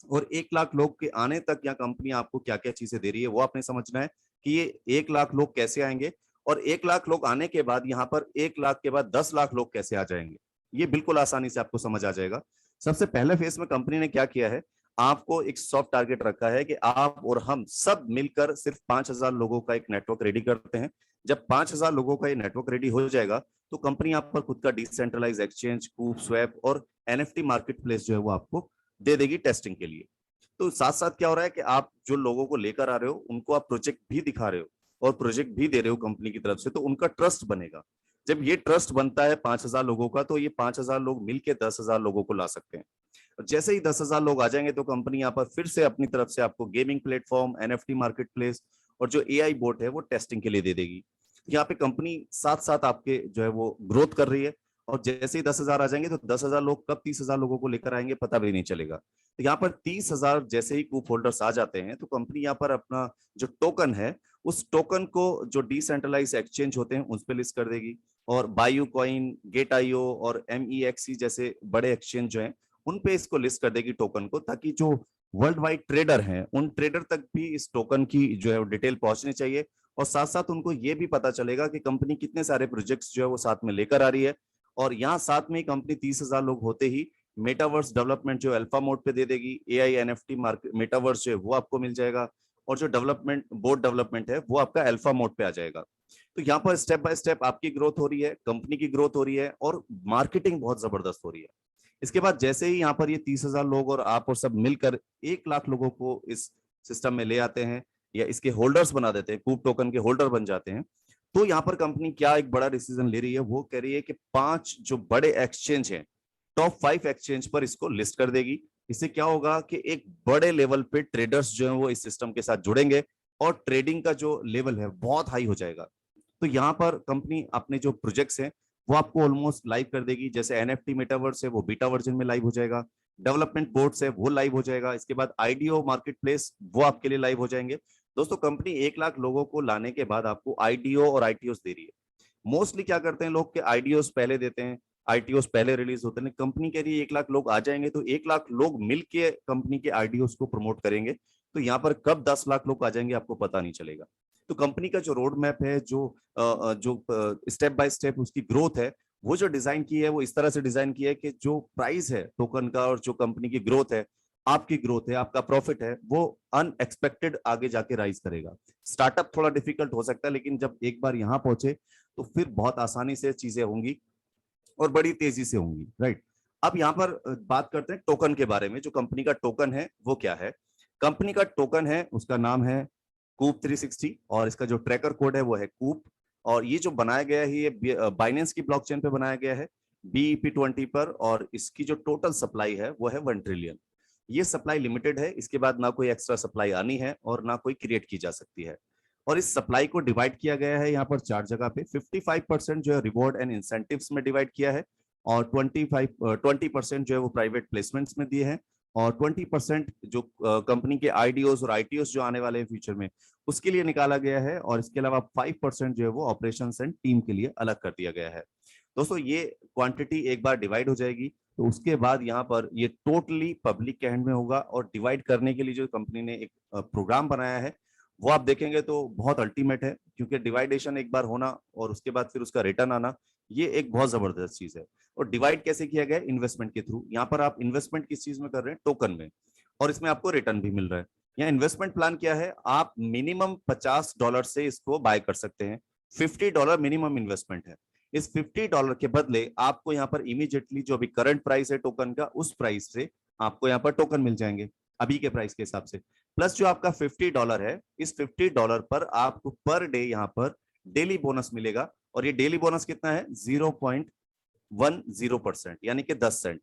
और 1 लाख लोग के आने तक यहाँ कंपनी आपको क्या क्या चीजें दे रही है वो आपने समझना है कि ये 1 लाख लोग कैसे आएंगे, और 1 लाख लोग आने के बाद यहाँ पर 1 लाख के बाद 10 लाख लोग कैसे आ जाएंगे, ये बिल्कुल आसानी से आपको समझ आ जाएगा। सबसे पहले फेज में कंपनी ने क्या किया है, आपको एक सॉफ्ट टारगेट रखा है कि आप और हम सब मिलकर सिर्फ 5,000 लोगों का एक नेटवर्क रेडी करते हैं। जब 5,000 लोगों का ये नेटवर्क रेडी हो जाएगा तो कंपनी आप पर खुद का डिसेंट्रलाइज एक्सचेंज, कूप, स्वैप और एनएफटी मार्केट प्लेस जो है वो आपको दे देगी टेस्टिंग के लिए। तो साथ साथ क्या हो रहा है कि आप जो लोगों को लेकर आ रहे हो उनको आप प्रोजेक्ट भी दिखा रहे हो और प्रोजेक्ट भी दे रहे हो कंपनी की तरफ से, तो उनका ट्रस्ट बनेगा। जब ये ट्रस्ट बनता है 5,000 लोगों का तो ये 5,000 लोग मिलकर 10,000 लोगों को ला सकते हैं। और जैसे ही 10,000 लोग आ जाएंगे तो कंपनी यहाँ पर फिर से अपनी तरफ से आपको gaming platform, NFT market place और जो एआई बोट है वो टेस्टिंग के लिए दे देगी। यहाँ पे कंपनी साथ साथ आपके जो है वो ग्रोथ कर रही है, और जैसे ही 10,000 आ जाएंगे तो 10,000 लोग कब 30,000 लोगों को लेकर आएंगे पता भी नहीं चलेगा। तो यहाँ पर 30,000 जैसे ही कूप होल्डर्स आ जाते हैं तो कंपनी यहाँ पर अपना जो टोकन है उस टोकन को जो डिसेंट्रलाइज एक्सचेंज होते हैं उस पर लिस्ट कर देगी, और बायू कॉइन, गेट आईओ और MEXC जैसे बड़े एक्सचेंज जो हैं उन पे इसको लिस्ट कर देगी टोकन को, ताकि जो वर्ल्ड वाइड ट्रेडर हैं उन ट्रेडर तक भी इस टोकन की जो है डिटेल पहुंचनी चाहिए। और साथ साथ उनको ये भी पता चलेगा कि कंपनी कितने सारे प्रोजेक्ट्स जो है वो साथ में लेकर आ रही है। और यहाँ साथ में ही कंपनी 30,000 लोग होते ही मेटावर्स डेवलपमेंट जो अल्फा मोड पे दे देगी, एआई एनएफटी मार्केट मेटावर्स जो है वो आपको मिल जाएगा, और जो डेवलपमेंट बोर्ड डेवलपमेंट है वो आपका अल्फा मोड पे आ जाएगा। तो यहाँ पर स्टेप बाय स्टेप आपकी ग्रोथ हो रही है, कंपनी की ग्रोथ हो रही है और मार्केटिंग बहुत जबरदस्त हो रही है। इसके बाद जैसे ही यहाँ पर ये 30,000 लोग और आप और सब मिलकर 1 लाख लोगों को इस सिस्टम में ले आते हैं या इसके होल्डर्स बना देते हैं, कूप टोकन के होल्डर बन जाते हैं, तो यहाँ पर कंपनी क्या एक बड़ा डिसीजन ले रही है, वो कह रही है कि 5 जो बड़े एक्सचेंज हैं, टॉप 5 एक्सचेंज पर इसको लिस्ट कर देगी। इससे क्या होगा कि एक बड़े लेवल पे ट्रेडर्स जो है वो इस सिस्टम के साथ जुड़ेंगे और ट्रेडिंग का जो लेवल है बहुत हाई हो जाएगा। तो यहाँ पर कंपनी अपने जो प्रोजेक्ट्स हैं वो आपको ऑलमोस्ट लाइव कर देगी। जैसे एनएफटी मेटावर्स है वो बीटा वर्जन में लाइव हो जाएगा, डेवलपमेंट बोर्ड्स है वो लाइव हो जाएगा, इसके बाद आईडीओ मार्केट प्लेस वो आपके लिए लाइव हो जाएंगे। दोस्तों कंपनी 1 लाख लोगों को लाने के बाद आपको आईडीओ और आईटीओस दे रही है। मोस्टली क्या करते हैं लोग कि आईडीओस पहले देते हैं, आईटीओस पहले रिलीज होते हैं। कंपनी कह रही है 1 लाख लोग आ जाएंगे तो 1 लाख लोग मिलके कंपनी के आईडीओस को प्रमोट करेंगे। तो यहाँ पर कब 10 लाख लोग आ जाएंगे आपको पता नहीं चलेगा। तो कंपनी का जो रोड मैप है, जो स्टेप बाय स्टेप उसकी ग्रोथ है, वो जो डिजाइन की है वो इस तरह से डिजाइन की है कि जो प्राइस है टोकन का और जो कंपनी की ग्रोथ है, आपकी ग्रोथ है, आपका प्रॉफिट है, वो अनएक्सपेक्टेड आगे जाके राइज करेगा। स्टार्टअप थोड़ा डिफिकल्ट हो सकता है, लेकिन जब एक बार यहाँ पहुंचे तो फिर बहुत आसानी से चीजें होंगी और बड़ी तेजी से होंगी, राइट। अब यहाँ पर बात करते हैं टोकन के बारे में। जो कंपनी का टोकन है वो क्या है? कंपनी का टोकन है, उसका नाम है कूप 360 और इसका जो ट्रैकर कोड है वो है कूप। और ये जो बनाया गया है ये बाइनेंस की ब्लॉकचेन पे बनाया गया है, BEP20 पर, और इसकी जो टोटल सप्लाई है वो है 1 ट्रिलियन। ये सप्लाई लिमिटेड है, इसके बाद ना कोई एक्स्ट्रा सप्लाई आनी है और ना कोई क्रिएट की जा सकती है। और इस सप्लाई को डिवाइड किया गया है यहाँ पर 4 जगह पे। 55% जो है रिवॉर्ड एंड इंसेंटिव्स में डिवाइड किया है और 20% जो है वो प्राइवेट प्लेसमेंट्स में दिए हैं और 20% जो कंपनी के आईडीओस और आईटीओस जो आने वाले हैं फ्यूचर में उसके लिए निकाला गया है। और इसके अलावा 5% जो है वो ऑपरेशंस एंड टीम के लिए अलग कर दिया गया है। दोस्तों ये क्वांटिटी एक बार डिवाइड हो जाएगी तो उसके बाद यहाँ पर ये टोटली पब्लिक के हैंड में होगा। और डिवाइड करने के लिए जो कंपनी ने एक प्रोग्राम बनाया है वो आप देखेंगे तो बहुत अल्टीमेट है, क्योंकि डिवाइडेशन एक बार होना और उसके बाद फिर उसका रिटर्न आना, ये एक बहुत जबरदस्त चीज है। और डिवाइड कैसे किया गया? इन्वेस्टमेंट के थ्रू। यहाँ पर आप इन्वेस्टमेंट किस चीज में कर रहे हैं? टोकन में, और इसमें आपको रिटर्न भी मिल रहा है। यहाँ इन्वेस्टमेंट प्लान क्या है? आप मिनिमम $50 से इसको बाय कर सकते हैं। $50 मिनिमम इन्वेस्टमेंट है। इस $50 के बदले आपको यहाँ पर इमीडिएटली जो अभी करंट प्राइस है टोकन का, उस प्राइस से आपको यहाँ पर टोकन मिल जाएंगे अभी के प्राइस के हिसाब से। प्लस जो आपका $50 है, इस $50 पर आपको पर डे यहाँ पर डेली बोनस मिलेगा। और ये डेली बोनस कितना है? 0.10%, यानी कि 10 सेंट।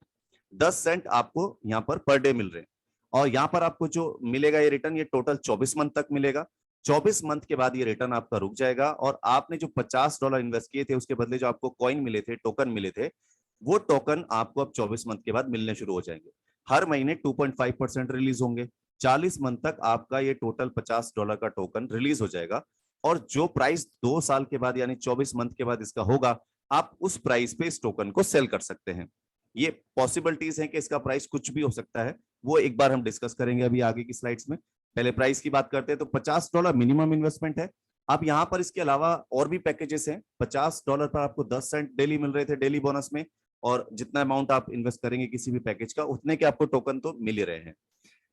10 सेंट आपको यहाँ पर डे मिल रहे हैं। और यहाँ पर आपको जो मिलेगा ये रिटर्न, ये टोटल 24 मंथ तक मिलेगा। 24 मंथ के बाद ये रिटर्न आपका रुक जाएगा और आपने जो $50 इन्वेस्ट किए थे उसके बदले जो आपको कॉइन मिले थे, टोकन मिले थे, वो टोकन आपको अब 24 मंथ के बाद मिलने शुरू हो जाएंगे। हर महीने 2.5% रिलीज होंगे। 40 मंथ तक आपका ये टोटल $50 का टोकन रिलीज हो जाएगा। और जो प्राइस 2 साल के बाद यानी 24 मंथ के बाद इसका होगा, आप उस प्राइस पे इस टोकन को सेल कर सकते हैं। ये पॉसिबिलिटीज हैं कि इसका प्राइस कुछ भी हो सकता है, वो एक बार हम डिस्कस करेंगे अभी आगे की स्लाइड्स में। पहले प्राइस की बात करते हैं। तो $50 मिनिमम इन्वेस्टमेंट है। अब यहाँ पर इसके अलावा और भी पैकेजेस हैं। $50 पर आपको 10 सेंट डेली मिल रहे थे डेली बोनस में, और जितना अमाउंट आप इन्वेस्ट करेंगे किसी भी पैकेज का, उतने के आपको टोकन तो मिल ही रहे हैं।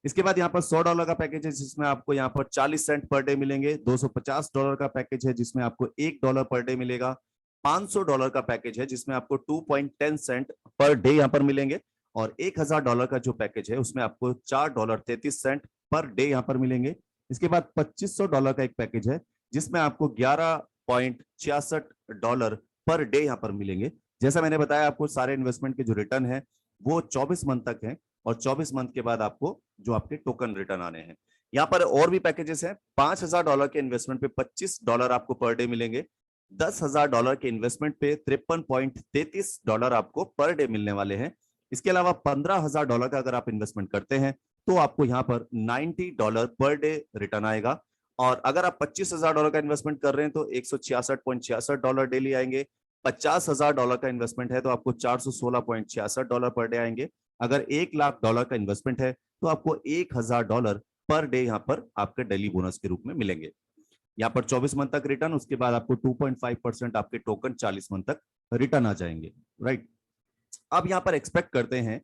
इसके बाद यहाँ पर $100 का पैकेज है जिसमें आपको यहाँ पर 40 सेंट पर डे मिलेंगे। $250 का पैकेज है जिसमें आपको $1 पर डे मिलेगा। $500 का पैकेज है जिसमें आपको 2.10 सेंट पर डे यहाँ पर मिलेंगे। और $1000 का जो पैकेज है उसमें आपको $4.33 पर डे यहाँ पर मिलेंगे। इसके बाद $2500 का एक पैकेज है जिसमें आपको $11.66 पर डे यहाँ पर मिलेंगे। जैसा मैंने बताया आपको, सारे इन्वेस्टमेंट के जो रिटर्न है वो 24 मंथ तक है और 24 मंथ के बाद आपको जो आपके टोकन रिटर्न आने हैं। यहाँ पर और भी पैकेजेस हैं। $5000 के इन्वेस्टमेंट पे $25 आपको पर डे मिलेंगे। $10,000 के इन्वेस्टमेंट पे $53.33 आपको पर डे मिलने वाले हैं। इसके अलावा $15,000 का अगर आप इन्वेस्टमेंट करते हैं तो आपको यहाँ पर $90 पर डे रिटर्न आएगा। और अगर आप $25,000 का इन्वेस्टमेंट कर रहे हैं तो $166.66 डेली आएंगे। $50,000 का इन्वेस्टमेंट है तो आपको $416.66 पर डे आएंगे। अगर $1,00,000 का इन्वेस्टमेंट है तो आपको $1,000 पर डे यहाँ पर आपके डेली बोनस के रूप में मिलेंगे। यहाँ पर 24 मंथ तक रिटर्न, उसके बाद आपको 2.5% आपके टोकन 40 मंथ तक रिटर्न आ जाएंगे, राइट। अब यहाँ पर एक्सपेक्ट करते हैं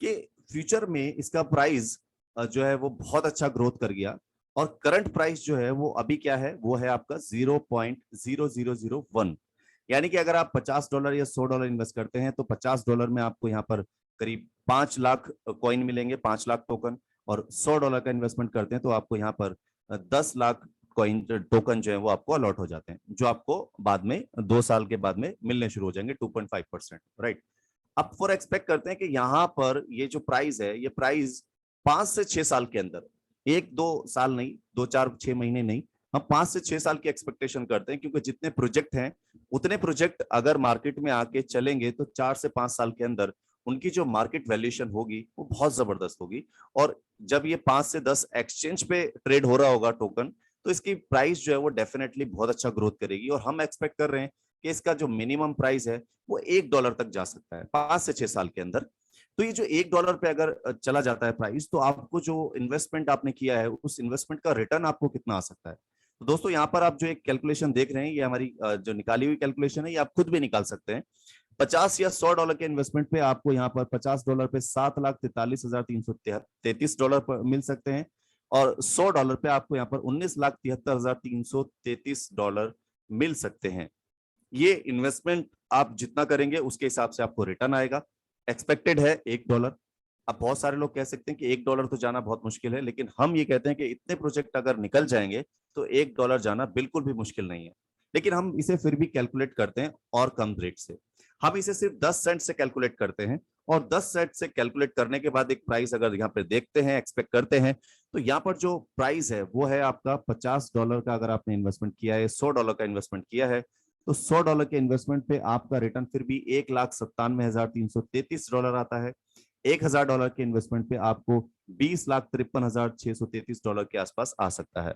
कि फ्यूचर में इसका प्राइस जो है वो बहुत अच्छा ग्रोथ कर गया। और करंट प्राइस जो है वो अभी क्या है? वो है आपका 0.0001। यानी कि अगर आप $50 या $100 इन्वेस्ट करते हैं तो $50 में आपको यहाँ पर करीब 5 लाख कॉइन मिलेंगे, 5 लाख टोकन, और $100 का इन्वेस्टमेंट करते हैं तो आपको यहाँ पर 10 लाख कॉइन टोकन जो है वो आपको अलॉट हो जाते हैं, जो आपको बाद में 2 साल के बाद में मिलने शुरू हो जाएंगे 2.5%, राइट। अब फॉर एक्सपेक्ट करते हैं कि यहाँ पर ये जो प्राइस है, ये प्राइस 5 से 6 साल के अंदर, 1-2 साल नहीं, 2-4-6 महीने नहीं, हम 5 से 6 साल की एक्सपेक्टेशन करते हैं, क्योंकि जितने प्रोजेक्ट हैं उतने प्रोजेक्ट अगर मार्केट में आके चलेंगे तो 4 से 5 साल के अंदर उनकी जो मार्केट वैल्यूएशन होगी वो बहुत जबरदस्त होगी। और जब ये 5 से 10 एक्सचेंज पे ट्रेड हो रहा होगा टोकन, तो इसकी प्राइस जो है वो डेफिनेटली बहुत अच्छा ग्रोथ करेगी। और हम एक्सपेक्ट कर रहे हैं कि इसका जो मिनिमम प्राइस है वो $1 तक जा सकता है 5 से 6 साल के अंदर। तो ये जो $1 पे अगर चला जाता है प्राइस, तो आपको जो इन्वेस्टमेंट आपने किया है उस इन्वेस्टमेंट का रिटर्न आपको कितना आ सकता है। तो दोस्तों यहाँ पर आप जो एक कैलकुलेशन देख रहे हैं, ये हमारी जो निकाली हुई कैलकुलेशन है, ये आप खुद भी निकाल सकते हैं। 50 या $100 के इन्वेस्टमेंट पे आपको यहाँ पर $50 पे $7,43,333 मिल सकते हैं, और $100 पे आपको यहाँ पर $19,73,333 मिल सकते हैं। ये इन्वेस्टमेंट आप जितना करेंगे उसके हिसाब से आपको रिटर्न आएगा। एक्सपेक्टेड है $1। अब बहुत सारे लोग कह सकते हैं कि $1 तो जाना बहुत मुश्किल है, लेकिन हम ये कहते हैं कि इतने प्रोजेक्ट अगर निकल जाएंगे तो $1 जाना बिल्कुल भी मुश्किल नहीं है। लेकिन हम इसे फिर भी कैलकुलेट करते हैं और कम रेट से। हम इसे सिर्फ 10 सेंट से कैलकुलेट करते हैं, और 10 सेंट से कैलकुलेट करने के बाद एक प्राइस अगर यहाँ पे देखते हैं, एक्सपेक्ट करते हैं, तो यहाँ पर जो प्राइस है वो है आपका $50 का। अगर आपने इन्वेस्टमेंट किया है, $100 का इन्वेस्टमेंट किया है, तो $100 के इन्वेस्टमेंट पे आपका रिटर्न फिर भी $1,97,333 आता है। $1,000 के इन्वेस्टमेंट पे आपको $20,53,633 के आसपास आ सकता है।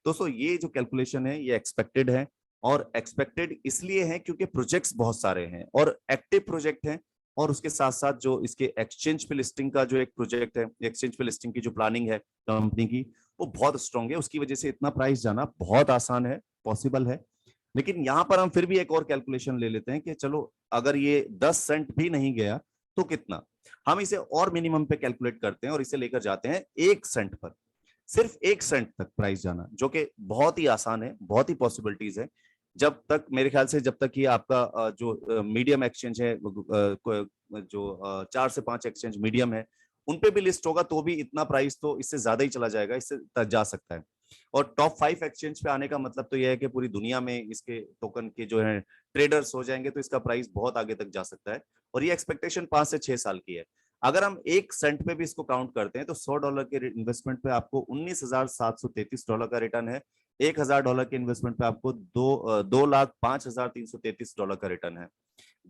दोस्तों ये जो कैलकुलेशन है ये एक्सपेक्टेड है, और एक्सपेक्टेड इसलिए है क्योंकि प्रोजेक्ट्स बहुत सारे हैं और एक्टिव प्रोजेक्ट हैं, और उसके साथ साथ जो इसके एक्सचेंज पे लिस्टिंग का जो एक प्रोजेक्ट है, एक्सचेंज पे लिस्टिंग की जो प्लानिंग है कंपनी की, वो बहुत स्ट्रांग है। उसकी वजह से इतना प्राइस जाना बहुत आसान है, पॉसिबल है। लेकिन यहाँ पर हम फिर भी एक और कैलकुलेशन ले लेते हैं कि चलो अगर ये 10 सेंट भी नहीं गया तो कितना। हम इसे और मिनिमम पे कैलकुलेट करते हैं और इसे लेकर जाते हैं 1 सेंट पर, सिर्फ 1 सेंट तक प्राइस जाना, जो कि बहुत ही आसान है, बहुत ही पॉसिबिलिटीज है। जब तक मेरे ख्याल से, जब तक ये आपका जो मीडियम एक्सचेंज है, जो 4 से 5 एक्सचेंज मीडियम है, उन पे भी लिस्ट होगा तो भी इतना प्राइस तो इससे ज्यादा ही चला जाएगा, इससे जा सकता है। और टॉप 5 एक्सचेंज पे आने का मतलब तो यह है कि पूरी दुनिया में इसके टोकन के जो है ट्रेडर्स हो जाएंगे, तो इसका प्राइस बहुत आगे तक जा सकता है। और ये एक्सपेक्टेशन 5 से 6 साल की है। अगर हम 1 सेंट पे भी इसको काउंट करते हैं तो $100 के इन्वेस्टमेंट पे आपको $19,733 का रिटर्न है। $1,000 के इन्वेस्टमेंट पे आपको 2,05,333 का रिटर्न है।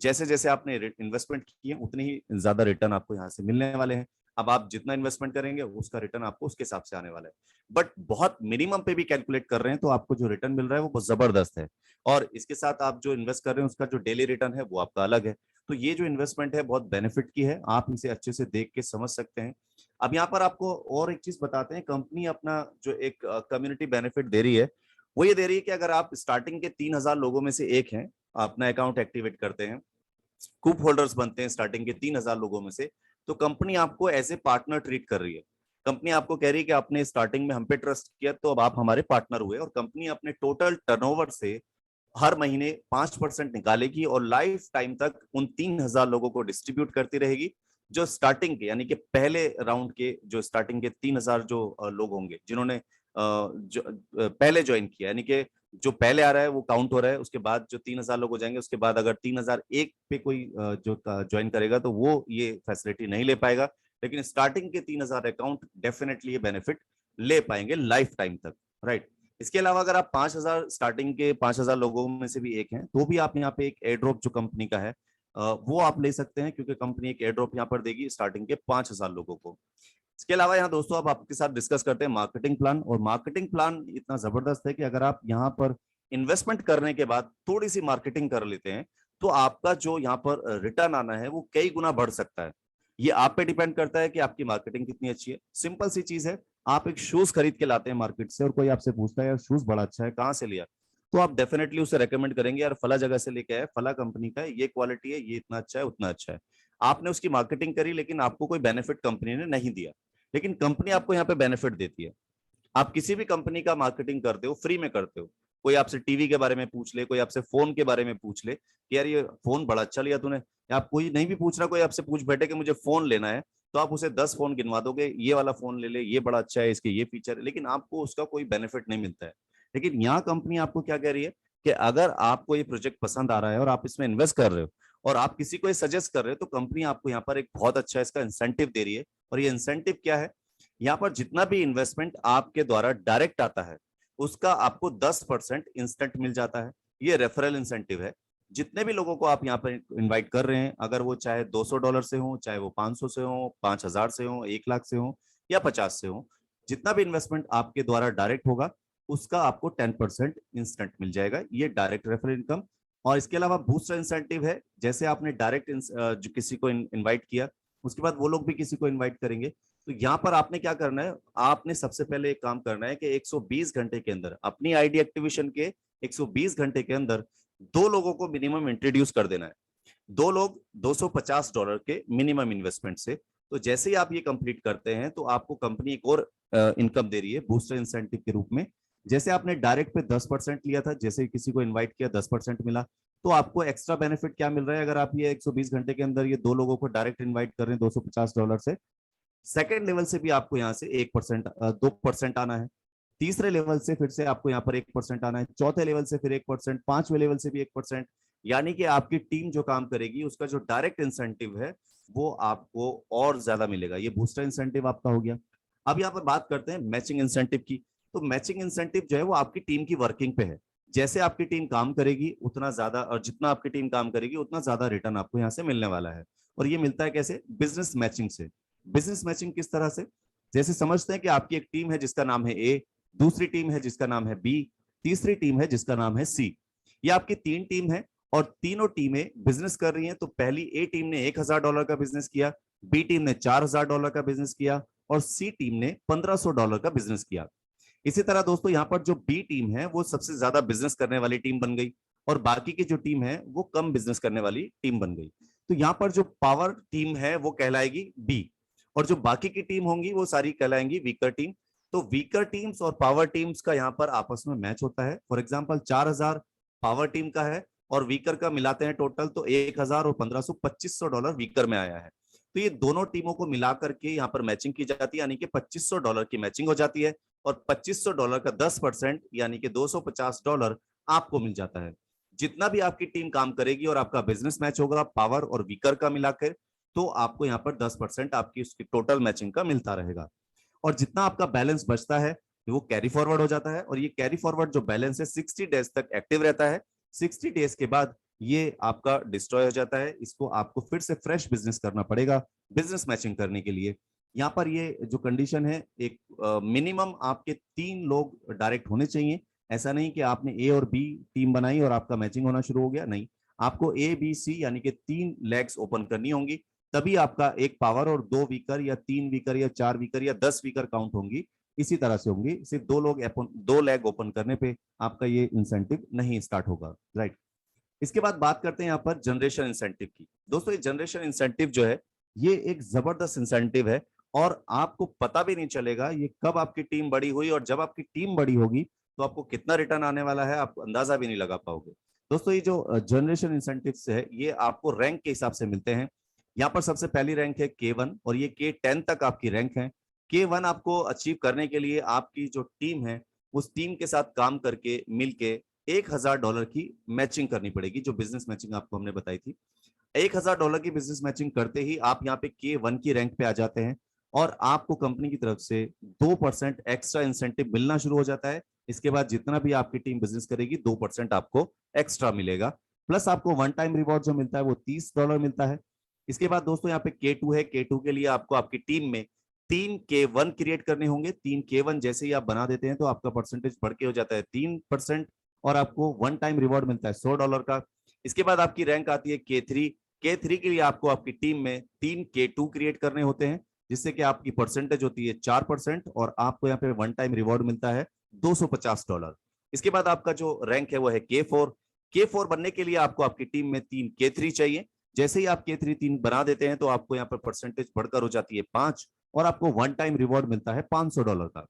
जैसे जैसे आपने इन्वेस्टमेंट किए उतनी ही ज्यादा रिटर्न आपको यहाँ से मिलने वाले हैं। अब आप जितना इन्वेस्टमेंट करेंगे उसका रिटर्न आपको उसके हिसाब से आने वाला है। बट बहुत मिनिमम पे भी कैलकुलेट कर रहे हैं तो आपको जो रिटर्न मिल रहा है वो बहुत जबरदस्त है। और इसके साथ आप जो इन्वेस्ट कर रहे हैं उसका जो डेली रिटर्न है वो आपका अलग है। तो ये जो इन्वेस्टमेंट है बहुत बेनिफिट की है, आप इसे अच्छे से देख के समझ सकते हैं। अब यहाँ पर आपको और एक चीज बताते हैं, कंपनी अपना जो एक कम्युनिटी बेनिफिट दे रही है वो ये दे रही है कि अगर आप स्टार्टिंग के 3,000 लोगों में से एक हैं, अपना अकाउंट एक्टिवेट करते हैं, कूप होल्डर्स बनते हैं स्टार्टिंग के 3,000 लोगों में से, तो कंपनी आपको एज ए पार्टनर ट्रीट कर रही है। कंपनी आपको कह रही है कि आपने स्टार्टिंग में हम पे ट्रस्ट किया तो अब आप हमारे पार्टनर हुए, और कंपनी अपने टोटल टर्नओवर से हर महीने 5% निकालेगी और लाइफ टाइम तक उन 3,000 लोगों को डिस्ट्रीब्यूट करती रहेगी, जो स्टार्टिंग के यानी कि पहले राउंड के जो स्टार्टिंग के 3,000 जो लोग होंगे जिन्होंने जो पहले ज्वाइन किया, यानी कि जो पहले आ रहा है वो काउंट हो रहा है। उसके बाद जो 3,000 लोग हो जाएंगे, उसके बाद अगर 3,001 पे कोई जो ज्वाइन करेगा तो वो ये फैसिलिटी नहीं ले पाएगा। लेकिन स्टार्टिंग के 3,000 अकाउंट डेफिनेटली ये बेनिफिट ले पाएंगे लाइफ टाइम तक, राइट। इसके अलावा अगर आप 5,000 स्टार्टिंग के 5,000 लोगों में से भी एक हैं तो भी आप यहाँ पे एक एयर ड्रॉप जो कंपनी का है वो आप ले सकते हैं, क्योंकि कंपनी एक एयर ड्रॉप यहाँ पर देगी स्टार्टिंग के 5,000 लोगों को। इसके अलावा यहाँ दोस्तों अब आपके साथ डिस्कस करते हैं मार्केटिंग प्लान। और मार्केटिंग प्लान इतना जबरदस्त है कि अगर आप यहाँ पर इन्वेस्टमेंट करने के बाद थोड़ी सी मार्केटिंग कर लेते हैं तो आपका जो यहाँ पर रिटर्न आना है वो कई गुना बढ़ सकता है। ये आप पे डिपेंड करता है कि आपकी मार्केटिंग कितनी अच्छी है। सिंपल सी चीज है, आप एक शूज खरीद के लाते हैं मार्केट से और कोई आपसे पूछता है यार शूज बड़ा अच्छा है, कहाँ से लिया, तो आप डेफिनेटली उसे रेकमेंड करेंगे, यार फला जगह से लेके आए, फला कंपनी का है, ये क्वालिटी है, ये इतना अच्छा है, उतना अच्छा है। आपने उसकी मार्केटिंग करी लेकिन आपको कोई बेनिफिट कंपनी ने नहीं दिया, लेकिन कंपनी आपको यहाँ पे बेनिफिट देती है। आप किसी भी कंपनी का मार्केटिंग करते हो फ्री में करते हो, कोई आपसे टीवी के बारे में पूछ ले, कोई आपसे फोन के बारे में पूछ ले कि यार ये फोन बड़ा अच्छा लिया तूने, या आप कोई नहीं भी पूछ रहा, कोई आपसे पूछ बैठे कि मुझे फोन लेना है, तो आप उसे 10 फोन गिनवा दोगे, ये वाला फोन ले ले, ये बड़ा अच्छा है, इसके ये फीचर है, लेकिन आपको उसका कोई बेनिफिट नहीं मिलता है। लेकिन यहाँ कंपनी आपको क्या कह रही है कि अगर आपको ये प्रोजेक्ट पसंद आ रहा है और आप इसमें इन्वेस्ट कर रहे हो और आप किसी को सजेस्ट कर रहे हो, तो कंपनी आपको यहाँ पर एक बहुत अच्छा इसका इंसेंटिव दे रही है। और ये इंसेंटिव क्या है, यहाँ पर जितना भी इन्वेस्टमेंट आपके द्वारा डायरेक्ट आता है उसका आपको 10% इंस्टेंट मिल जाता है। ये रेफरल इंसेंटिव है। जितने भी लोगों को आप यहाँ पर इनवाइट कर रहे हैं, अगर वो चाहे $200 से हो, चाहे वो 500 से हो, 5000 से हो, 1 लाख से हो या 50 से हो, जितना भी इन्वेस्टमेंट आपके द्वारा डायरेक्ट होगा उसका आपको 10% इंस्टेंट मिल जाएगा। ये डायरेक्ट रेफरल इनकम। और इसके अलावा बूस्टर इंसेंटिव है। जैसे आपने डायरेक्ट जो किसी को इनवाइट किया, उसके बाद वो लोग भी किसी को इनवाइट करेंगे, तो यहाँ पर आपने क्या करना है, आपने सबसे पहले एक काम करना है कि 120 घंटे के अंदर अपनी आईडी एक्टिवेशन के 120 घंटे के अंदर 2 लोगों को मिनिमम इंट्रोड्यूस कर देना है। 2 लोग $250 के मिनिमम इन्वेस्टमेंट से। तो जैसे ही आप ये कंप्लीट करते हैं तो आपको कंपनी एक और इनकम दे रही है बूस्टर इंसेंटिव के रूप में। जैसे आपने डायरेक्ट पे 10% लिया था, जैसे किसी को इनवाइट किया 10% मिला, तो आपको एक्स्ट्रा बेनिफिट क्या मिल रहा है, अगर आप ये 120 घंटे के अंदर ये 2 लोगों को डायरेक्ट इनवाइट कर रहे हैं $250 से, सेकेंड लेवल से भी आपको यहाँ से 1% 2% आना है, तीसरे लेवल से फिर से आपको यहाँ पर 1% आना है, चौथे लेवल से फिर 1%, पांचवें लेवल से भी 1%। यानी कि आपकी टीम जो काम करेगी उसका जो डायरेक्ट इंसेंटिव है वो आपको और ज्यादा मिलेगा। ये बूस्टर इंसेंटिव आपका हो गया। अब यहाँ पर बात करते हैं मैचिंग इंसेंटिव की। तो मैचिंग इंसेंटिव जो है वो आपकी टीम की वर्किंग पे है। जैसे आपकी टीम काम करेगी उतना ज्यादा, और जितना आपकी टीम काम करेगी उतना ज्यादा रिटर्न आपको यहाँ से मिलने वाला है। और ये मिलता है कैसे, बिजनेस मैचिंग से। बिजनेस मैचिंग किस तरह से, जैसे समझते हैं कि आपकी एक टीम है जिसका नाम है ए, दूसरी टीम है जिसका नाम है बी, तीसरी टीम है जिसका नाम है सी। ये आपकी 3 टीम है और तीनों टीमें बिजनेस कर रही हैं। तो पहली ए टीम ने $1000 का बिजनेस किया, बी टीम ने $4000 का बिजनेस किया और सी टीम ने $1500 का बिजनेस किया। इसी तरह दोस्तों यहाँ पर जो बी टीम है वो सबसे ज्यादा बिजनेस करने वाली टीम बन गई और बाकी की जो टीम है वो कम बिजनेस करने वाली टीम बन गई। तो यहाँ पर जो पावर टीम है वो कहलाएगी बी और जो बाकी की टीम होंगी वो सारी कहलाएंगी वीकर टीम। तो वीकर टीम्स और पावर टीम्स का यहाँ पर आपस में मैच होता है। फॉर एग्जाम्पल 4000 पावर टीम का है और वीकर का मिलाते हैं टोटल तो 1000 और 1500 $2500 वीकर में आया है। तो ये दोनों टीमों को मिलाकर के यहाँ पर मैचिंग की जाती है, यानी कि $2500 की मैचिंग हो जाती है और $2500 का 10% यानी कि $250 आपको मिल जाता है। जितना भी आपकी टीम काम करेगी और आपका बिजनेस मैच होगा पावर और वीकर का मिलाकर, तो आपको यहाँ पर 10% आपकी उसकी टोटल मैचिंग का मिलता रहेगा। और जितना आपका बैलेंस बचता है वो कैरी फॉरवर्ड हो जाता है और ये कैरी फॉरवर्ड जो बैलेंस है 60 डेज तक एक्टिव रहता है। 60 डेज के बाद ये आपका डिस्ट्रॉय हो जाता है। इसको आपको फिर से फ्रेश बिजनेस करना पड़ेगा बिजनेस मैचिंग करने के लिए। यहाँ पर ये जो कंडीशन है, एक मिनिमम आपके 3 लोग डायरेक्ट होने चाहिए। ऐसा नहीं कि आपने ए और बी टीम बनाई और आपका मैचिंग होना शुरू हो गया, नहीं, आपको ए बी सी यानी कि 3 लेग्स ओपन करनी होंगी, तभी आपका एक पावर और 2 वीकर या 3 वीकर या 4 वीकर या 10 वीकर काउंट होंगी। इसी तरह से होंगी। सिर्फ 2 लेग ओपन करने पे आपका ये इंसेंटिव नहीं स्टार्ट होगा, राइट। इसके बाद बात करते हैं यहाँ पर जनरेशन इंसेंटिव की। दोस्तों ये जनरेशन इंसेंटिव जो है ये एक जबरदस्त इंसेंटिव है और आपको पता भी नहीं चलेगा ये कब आपकी टीम बड़ी हुई और जब आपकी टीम बड़ी होगी तो आपको कितना रिटर्न आने वाला है आप अंदाजा भी नहीं लगा पाओगे। दोस्तों ये जो जनरेशन इंसेंटिव्स है ये आपको रैंक के हिसाब से मिलते हैं। यहाँ पर सबसे पहली रैंक है K1 और ये K10 तक आपकी रैंक है। K1 आपको अचीव करने के लिए आपकी जो टीम है उस टीम के साथ काम करके मिलके $1000 की मैचिंग करनी पड़ेगी, जो बिजनेस मैचिंग आपको हमने बताई थी। $1000 की बिजनेस मैचिंग करते ही आप यहाँ पे K1 की रैंक पे आ जाते हैं और आपको कंपनी की तरफ से 2% एक्स्ट्रा इंसेंटिव मिलना शुरू हो जाता है। इसके बाद जितना भी आपकी टीम बिजनेस करेगी 2% आपको एक्स्ट्रा मिलेगा, प्लस आपको वन टाइम रिवॉर्ड जो मिलता है वो $30 मिलता है। इसके बाद दोस्तों यहाँ पे K2 है। K2 के लिए आपको आपकी टीम में 3 K1 क्रिएट करने होंगे। 3 K1 जैसे ही आप बना देते हैं तो आपका परसेंटेज बढ़ के हो जाता है 3% और आपको वन टाइम रिवॉर्ड मिलता है $100 का। इसके बाद आपकी रैंक आती है K3। K3 के लिए आपको आपकी टीम में 3 K2 क्रिएट करने होते हैं जिससे कि आपकी परसेंटेज होती है 4% और आपको यहाँ पे वन टाइम रिवॉर्ड मिलता है $250। इसके बाद आपका जो रैंक है वो है K4। K4 बनने के लिए आपको आपकी टीम में 3 K3 चाहिए। जैसे ही आप K3 3 बना देते हैं तो आपको यहाँ पर परसेंटेज बढ़कर हो जाती है 5 और आपको वन टाइम रिवॉर्ड मिलता है $500 का।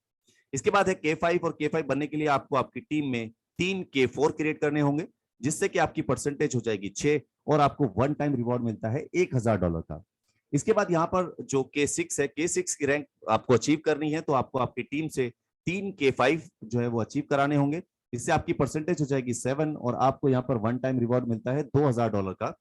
इसके बाद है K5 और K5 बनने के लिए आपको आपकी टीम में 3K4 क्रिएट करने होंगे, जिससे कि आपकी परसेंटेज हो जाएगी 6 और आपको वन टाइम रिवॉर्ड मिलता है $1000 का। इसके बाद यहाँ पर जो K6 है, K6 की रैंक आपको अचीव करनी है तो आपको आपकी टीम से 3K5 जो है वो अचीव कराने होंगे। इससे आपकी परसेंटेज हो जाएगी 7 और आपको यहाँ पर वन टाइम रिवॉर्ड मिलता है $2000 का।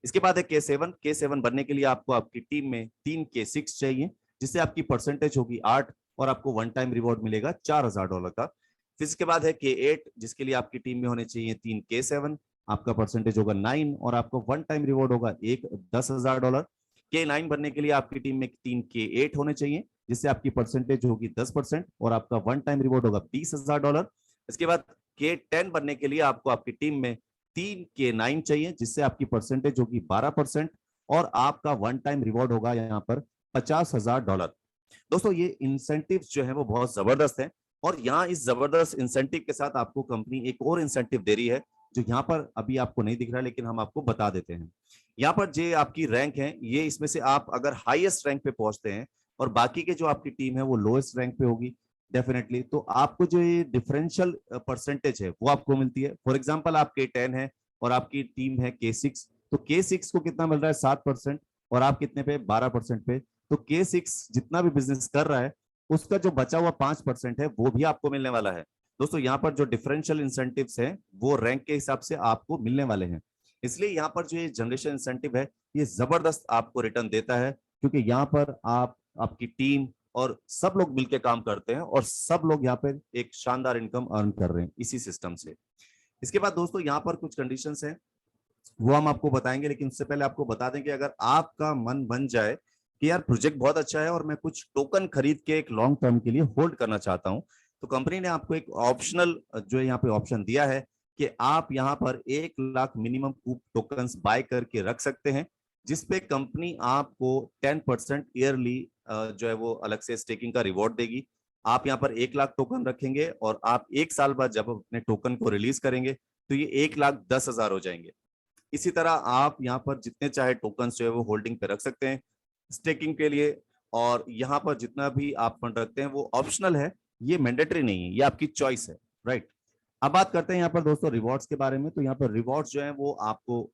इसके बाद है K7 बनने के लिए आपको आपकी टीम में 3K6 चाहिए, जिससे आपकी परसेंटेज होगी 8 और आपको वन टाइम रिवॉर्ड मिलेगा $4000 का। फिर इसके बाद है K8, जिसके लिए आपकी टीम में होने चाहिए 3K7, आपका परसेंटेज होगा 9 और आपको वन टाइम रिवॉर्ड होगा $10,000। K9 बनने के लिए आपकी टीम में 3K8 होने चाहिए, जिससे आपकी परसेंटेज होगी 10% और आपका वन टाइम रिवॉर्ड होगा $20,000। इसके बाद K10 बनने के लिए आपको आपकी टीम में 3K9 चाहिए, जिससे आपकी परसेंटेज होगी 12% और आपका वन टाइम रिवॉर्ड होगा यहाँ पर $50,000। दोस्तों ये इंसेंटिव जो है वो बहुत जबरदस्त है और यहाँ इस जबरदस्त इंसेंटिव के साथ आपको कंपनी एक और इंसेंटिव दे रही है, जो यहाँ पर अभी आपको नहीं दिख रहा है लेकिन हम आपको बता देते हैं। यहाँ पर जो आपकी रैंक है, ये इसमें से आप अगर हाईएस्ट रैंक पे पहुंचते हैं और बाकी के जो आपकी टीम है वो लोएस्ट रैंक पे होगी डेफिनेटली, तो आपको जो ये डिफरेंशियल परसेंटेज है वो आपको मिलती है। फॉर एग्जाम्पल आप K10 है और आपकी टीम है K6, तो K6 को कितना मिल रहा है 7% और आप कितने पे 12% पे, तो K6 जितना भी बिजनेस कर रहा है उसका जो बचा हुआ 5% है वो भी आपको मिलने वाला है। दोस्तों यहाँ पर जो डिफरेंशियल इंसेंटिव्स हैं वो रैंक के हिसाब से आपको मिलने वाले हैं, इसलिए यहाँ पर जो ये जनरेशन इंसेंटिव है ये जबरदस्त आपको रिटर्न देता है, क्योंकि यहाँ पर आप आपकी टीम और सब लोग मिलकर काम करते हैं और सब लोग यहाँ पे एक शानदार इनकम अर्न कर रहे हैं इसी सिस्टम से। इसके बाद दोस्तों यहाँ पर कुछ कंडीशंस हैं वो हम आपको बताएंगे, लेकिन उससे पहले आपको बता दें कि अगर आपका मन बन जाए कि यार प्रोजेक्ट बहुत अच्छा है और मैं कुछ टोकन खरीद के एक लॉन्ग टर्म के लिए होल्ड करना चाहता हूं, तो कंपनी ने आपको एक ऑप्शनल जो यहाँ पे ऑप्शन दिया है कि आप यहाँ पर 1 लाख मिनिमम कूप टोकन्स बाय करके रख सकते हैं, जिसपे कंपनी आपको 10% ईयरली जो है वो अलग से स्टेकिंग का रिवॉर्ड देगी। आप यहाँ पर 1 लाख टोकन रखेंगे और आप 1 साल बाद जब अपने टोकन को रिलीज करेंगे तो ये 1,10,000 हो जाएंगे। इसी तरह आप यहाँ पर जितने चाहे टोकन्स जो है वो होल्डिंग पे रख सकते हैं स्टेकिंग के लिए, और यहाँ पर जितना भी आप फंड रखते हैं वो ऑप्शनल है, ये मैंडेटरी नहीं है, ये आपकी चॉइस है, राइट। अब बात करते हैं यहाँ पर दोस्तों रिवॉर्ड्स के बारे में। तो यहाँ पर रिवॉर्ड्स जो है वो आपको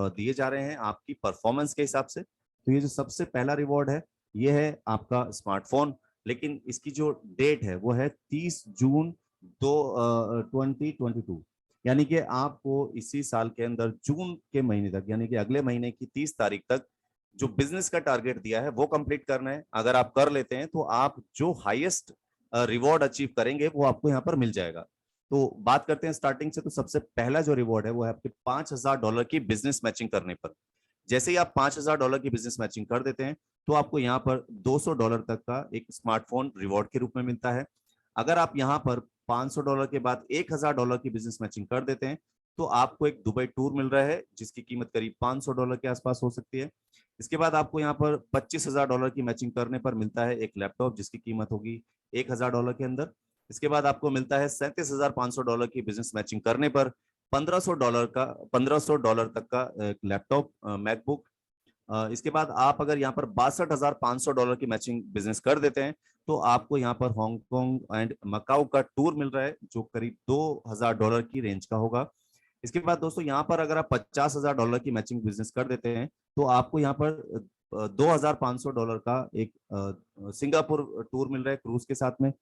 दिए जा रहे हैं आपकी परफॉर्मेंस के हिसाब से। तो ये जो सबसे पहला रिवॉर्ड है ये है आपका स्मार्टफोन, लेकिन इसकी जो डेट है वो है 30 जून 2022, यानी कि आपको इसी साल के अंदर जून के महीने तक, यानी कि अगले महीने की 30 तारीख तक जो बिजनेस का टारगेट दिया है वो कंप्लीट करना है। अगर आप कर लेते हैं तो आप जो हाईएस्ट रिवॉर्ड अचीव करेंगे वो आपको यहाँ पर मिल जाएगा। तो बात करते हैं स्टार्टिंग से, तो सबसे पहला जो रिवॉर्ड है वो है आपके $5000 की बिजनेस मैचिंग करने पर। जैसे ही आप $5000 की बिजनेस मैचिंग कर देते हैं तो आपको यहाँ पर $200 तक का एक स्मार्टफोन रिवॉर्ड के रूप में मिलता है। अगर आप यहाँ पर $500 के बाद $1000 की बिजनेस मैचिंग कर देते हैं तो आपको एक दुबई टूर मिल रहा है जिसकी कीमत करीब $500 के आसपास हो सकती है। इसके बाद आपको यहाँ पर $25,000 की मैचिंग करने पर मिलता है एक लैपटॉप जिसकी कीमत होगी $1000 के अंदर। इसके बाद आपको मिलता है $37,500 की बिजनेस मैचिंग करने पर $1500 तक का एक लैपटॉप मैकबुक। इसके बाद आप अगर यहाँ पर $62,500 की मैचिंग बिजनेस कर देते हैं तो आपको यहाँ पर हांगकांग एंड मकाऊ का टूर मिल रहा है जो करीब $2000 की रेंज का होगा। इसके बाद दोस्तों यहाँ पर अगर आप $50,000 की मैचिंग बिजनेस कर देते हैं तो आपको यहाँ पर $2500 का एक सिंगापुर टूर मिल रहा है क्रूज के साथ में।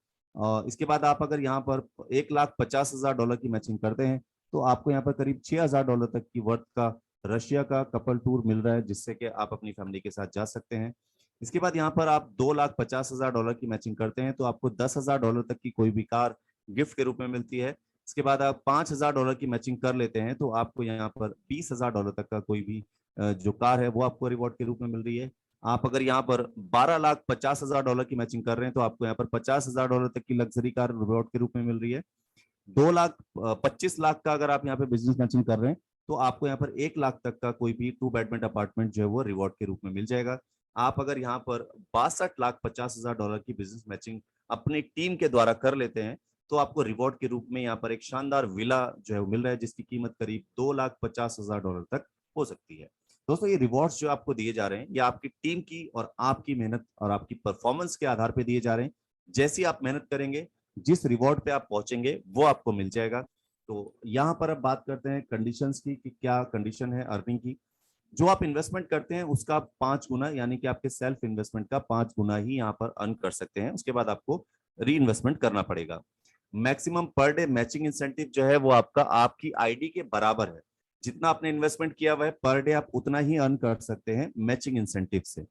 इसके बाद आप अगर यहाँ पर $1,50,000 की मैचिंग करते हैं तो आपको यहाँ पर करीब $6,000 तक की वर्थ का रशिया का कपल टूर मिल रहा है, जिससे कि आप अपनी फैमिली के साथ जा सकते हैं। इसके बाद यहाँ पर आप $2,50,000 की मैचिंग करते हैं तो आपको $10,000 तक की कोई भी कार गिफ्ट के रूप में मिलती है। इसके बाद आप $5,000 की मैचिंग कर लेते हैं तो आपको यहाँ पर $20,000 तक का कोई भी जो कार है वो आपको रिवॉर्ड के रूप में मिल रही है। आप अगर यहाँ पर $12,50,000 की मैचिंग कर रहे हैं तो आपको यहाँ पर $50,000 तक की लग्जरी कार रिवॉर्ड के रूप में मिल रही है। 25 लाख का अगर आप यहाँ पे बिजनेस मैचिंग कर रहे हैं तो आपको यहाँ पर 1 लाख तक का कोई भी 2 बेडरूम अपार्टमेंट जो है वो रिवॉर्ड के रूप में मिल जाएगा। आप अगर यहाँ पर $62,50,000 की बिजनेस मैचिंग अपनी टीम के द्वारा कर लेते हैं तो आपको रिवॉर्ड के रूप में यहाँ पर एक शानदार विला जो है वो मिल रहा है जिसकी कीमत करीब $2,50,000 तक हो सकती है। दोस्तों ये रिवॉर्ड्स जो आपको दिए जा रहे हैं ये आपकी टीम की और आपकी मेहनत और आपकी परफॉर्मेंस के आधार पर दिए जा रहे हैं। जैसी आप मेहनत करेंगे जिस रिवॉर्ड पे आप पहुंचेंगे वो आपको मिल जाएगा। तो यहाँ पर अब बात करते हैं कंडीशंस की कि क्या कंडीशन है अर्निंग की। जो आप इन्वेस्टमेंट करते हैं उसका 5 गुना, यानी कि आपके सेल्फ इन्वेस्टमेंट का 5 गुना ही यहाँ पर अर्न कर सकते हैं। उसके बाद आपको री इन्वेस्टमेंट करना पड़ेगा। Maximum per day matching incentive जो है वो आपका आपकी आईडी के बराबर है। जितना आपने इन्वेस्टमेंट किया हुआ है पर डे आप उतना ही अर्न कर सकते हैं मैचिंग इंसेंटिव से।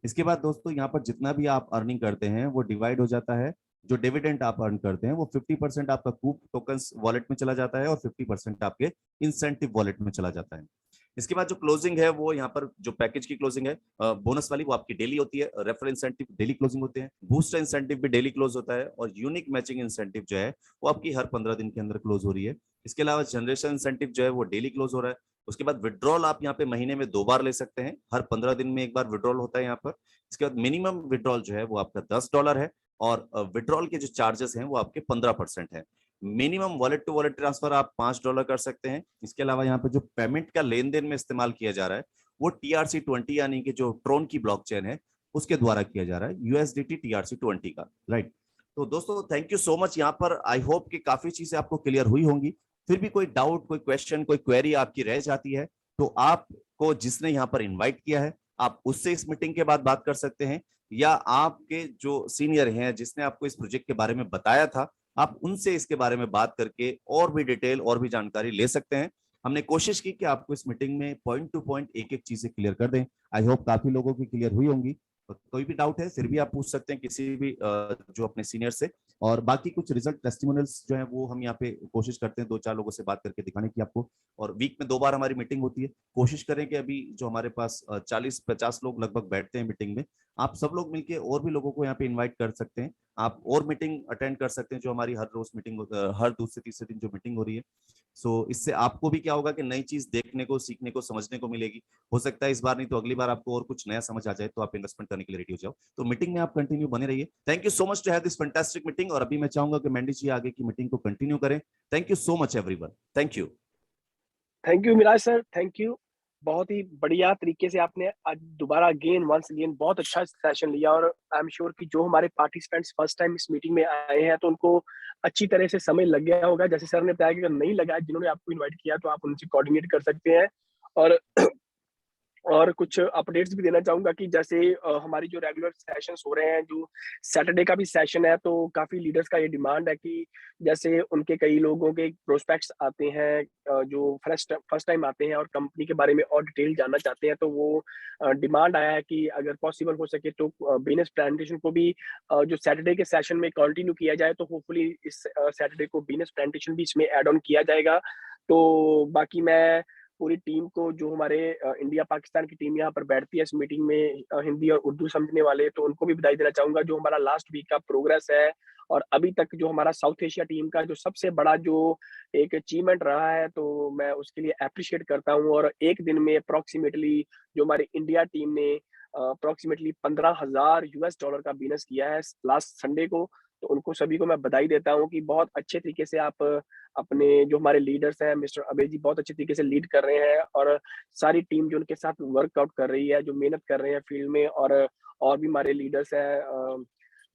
इसके बाद दोस्तों यहाँ पर जितना भी आप अर्निंग करते हैं वो डिवाइड हो जाता है। जो डिविडेंड आप अर्न करते हैं वो 50% आपका कूप टोकन्स वॉलेट में चला जाता है और 50% आपके इंसेंटिव वॉलेट में चला जाता है। इसके बाद जो क्लोजिंग है वो यहाँ पर जो पैकेज की क्लोजिंग है बोनस वाली, वो आपकी डेली होती है। रेफरल इंसेंटिव डेली क्लोजिंग होते हैं, बूस्टर इंसेंटिव भी डेली क्लोज होता है, और यूनिक मैचिंग इंसेंटिव जो है वो आपकी हर 15 दिन के अंदर क्लोज हो रही है। इसके अलावा जनरेशन इंसेंटिव जो है वो डेली क्लोज हो रहा है। उसके बाद विड्रॉल आप यहाँ पे महीने में 2 बार ले सकते हैं, हर 15 दिन में 1 बार विड्रॉल होता है यहाँ पर। इसके बाद मिनिमम विड्रॉल जो है वो आपका $10 है, और विड्रॉल के जो चार्जेस हैं वो आपके 15% है। Minimum wallet to wallet transfer आप $5 कर सकते हैं। इसके अलावा यहाँ पे जो पेमेंट का लेन देन में इस्तेमाल किया जा रहा है वो TRC20 यानी कि जो ट्रोन की ब्लॉकचेन है उसके द्वारा किया जा रहा है, USDT TRC20 का, राइट। तो दोस्तों थैंक यू सो मच। यहाँ पर आई होप कि काफी चीजें आपको क्लियर हुई होंगी। फिर भी कोई डाउट, कोई क्वेश्चन, कोई क्वेरी आपकी रह जाती है तो आपको जिसने यहाँ पर इन्वाइट किया है आप उससे इस मीटिंग के बाद बात कर सकते हैं, या आपके जो सीनियर हैं जिसने आपको इस प्रोजेक्ट के बारे में बताया था आप उनसे इसके बारे में बात करके और भी डिटेल और भी जानकारी ले सकते हैं। हमने कोशिश की कि आपको इस मीटिंग में पॉइंट टू पॉइंट एक एक चीजें क्लियर कर दें। आई होप काफी लोगों की क्लियर हुई होंगी। तो कोई भी डाउट है फिर भी आप पूछ सकते हैं किसी भी जो अपने सीनियर से। और बाकी कुछ रिजल्ट टेस्टिमोनियल्स जो है वो हम यहाँ पे कोशिश करते हैं 2-4 लोगों से बात करके दिखाने की आपको। और वीक में 2 बार हमारी मीटिंग होती है। कोशिश करें कि अभी जो हमारे पास 40-50 लोग लगभग बैठते हैं मीटिंग में, आप सब लोग मिलके और भी लोगों को यहाँ पे इन्वाइट कर सकते हैं। आप और मीटिंग अटेंड कर सकते हैं जो हमारी हर रोज मीटिंग, हर दूसरे तीसरे दिन जो मीटिंग हो रही है। सो इससे आपको भी क्या होगा कि नई चीज देखने को, सीखने को, समझने को मिलेगी। हो सकता है इस बार नहीं तो अगली बार आपको और कुछ नया समझ आ जाए तो आप इन्वेस्टमेंट करने के लिए रेडी हो जाओ। तो मीटिंग में आप कंटिन्यू बने रहिए। Thank you so much to have this fantastic meeting. और अभी मैं चाहूंगा कि मैंडी जी आगे की मीटिंग को कंटिन्यू करें। Thank you so much everyone. Thank you. Thank you Miraj sir, thank you. बहुत ही बढ़िया तरीके से आपने आज दोबारा अगेन वंस अगेन बहुत अच्छा सेशन लिया, और आई एम श्योर कि जो हमारे पार्टिसिपेंट्स फर्स्ट टाइम इस मीटिंग में आए हैं तो उनको अच्छी तरह से समझ लग गया होगा। जैसे सर ने बताया कि अगर नहीं लगा है, जिन्होंने आपको इनवाइट किया, तो आप उनसे कोऑर्डिनेट कर सकते हैं। और और कुछ अपडेट्स भी देना चाहूँगा कि जैसे हमारी जो रेगुलर सेशंस हो रहे हैं, जो सैटरडे का भी सेशन है, तो काफ़ी लीडर्स का ये डिमांड है कि जैसे उनके कई लोगों के प्रोस्पेक्ट्स आते हैं, जो फर्स्ट टाइम आते हैं और कंपनी के बारे में और डिटेल जानना चाहते हैं, तो वो डिमांड आया है कि अगर पॉसिबल हो सके तो बिजनेस प्रेजेंटेशन को भी जो सैटरडे के सेशन में कंटिन्यू किया जाए, तो होपफुली इस सैटरडे को बिजनेस प्रेजेंटेशन भी इसमें ऐड ऑन किया जाएगा। तो बाकी मैं पूरी टीम को, जो हमारे इंडिया पाकिस्तान की टीम यहाँ पर बैठती है इस मीटिंग में, हिंदी और उर्दू समझने वाले, तो उनको भी बधाई देना चाहूंगा। जो हमारा लास्ट वीक का प्रोग्रेस है और अभी तक जो हमारा साउथ एशिया टीम का जो सबसे बड़ा जो एक अचीवमेंट रहा है, तो मैं उसके लिए अप्रिशिएट करता हूँ। और एक दिन में अप्रोक्सीमेटली जो हमारी इंडिया टीम ने अप्रोक्सीमेटली $15,000 का बिजनेस किया है लास्ट संडे को, तो उनको सभी को मैं बधाई देता हूँ कि बहुत अच्छे तरीके से आप अपने, जो हमारे लीडर्स हैं मिस्टर अभय जी, बहुत अच्छे तरीके से लीड कर रहे हैं, और सारी टीम जो उनके साथ वर्कआउट कर रही है, जो मेहनत कर रहे हैं फील्ड में, और भी हमारे लीडर्स हैं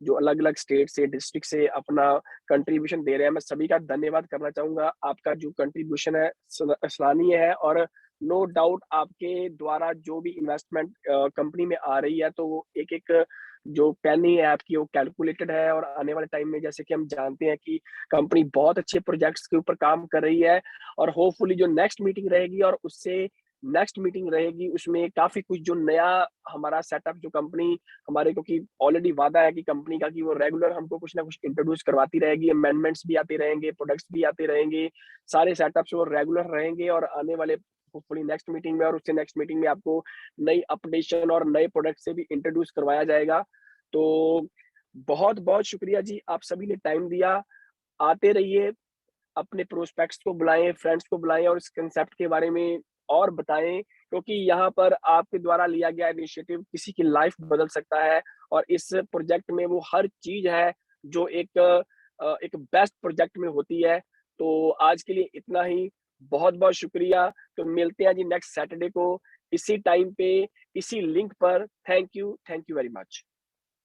जो अलग अलग स्टेट से, डिस्ट्रिक्ट से अपना कंट्रीब्यूशन दे रहे हैं। मैं सभी का धन्यवाद करना चाहूंगा। आपका जो कंट्रीब्यूशन है सराहनीय है, और नो डाउट आपके द्वारा जो भी इन्वेस्टमेंट कंपनी में आ रही है, तो वो एक एक जो पेनी है आपकी, वो कैलकुलेटेड है। और आने वाले टाइम में, जैसे कि हम जानते हैं कि कंपनी बहुत अच्छे प्रोजेक्ट्स के ऊपर काम कर रही है, और होपफुली जो नेक्स्ट मीटिंग रहेगी और उससे नेक्स्ट मीटिंग रहेगी, उसमें काफी कुछ जो नया हमारा सेटअप, जो कंपनी हमारे, क्योंकि ऑलरेडी वादा है कि कंपनी का कि वो रेगुलर हमको कुछ ना कुछ इंट्रोड्यूस करवाती रहेगी, अमेंडमेंट्स भी आते रहेंगे, प्रोडक्ट्स भी आते रहेंगे, सारे सेटअप्स वो रेगुलर रहेंगे। और आने वाले होपफुली नेक्स्ट मीटिंग में और उससे नेक्स्ट मीटिंग में आपको नई अपडेशन और नए प्रोडक्ट से भी इंट्रोड्यूस करवाया जाएगा। तो बहुत बहुत शुक्रिया जी, आप सभी ने टाइम दिया। आते रहिए, अपने प्रोस्पेक्ट्स को बुलाएं, फ्रेंड्स को बुलाएं, और इस कंसेप्ट के बारे में और बताएं, क्योंकि यहाँ पर आपके द्वारा लिया गया इनिशिएटिव किसी की लाइफ बदल सकता है। और इस प्रोजेक्ट में वो हर चीज है जो एक बेस्ट प्रोजेक्ट में होती है। तो आज के लिए इतना ही, बहुत बहुत शुक्रिया। तो मिलते हैं जी नेक्स्ट सैटरडे को इसी टाइम पे, इसी लिंक पर। Thank you very much.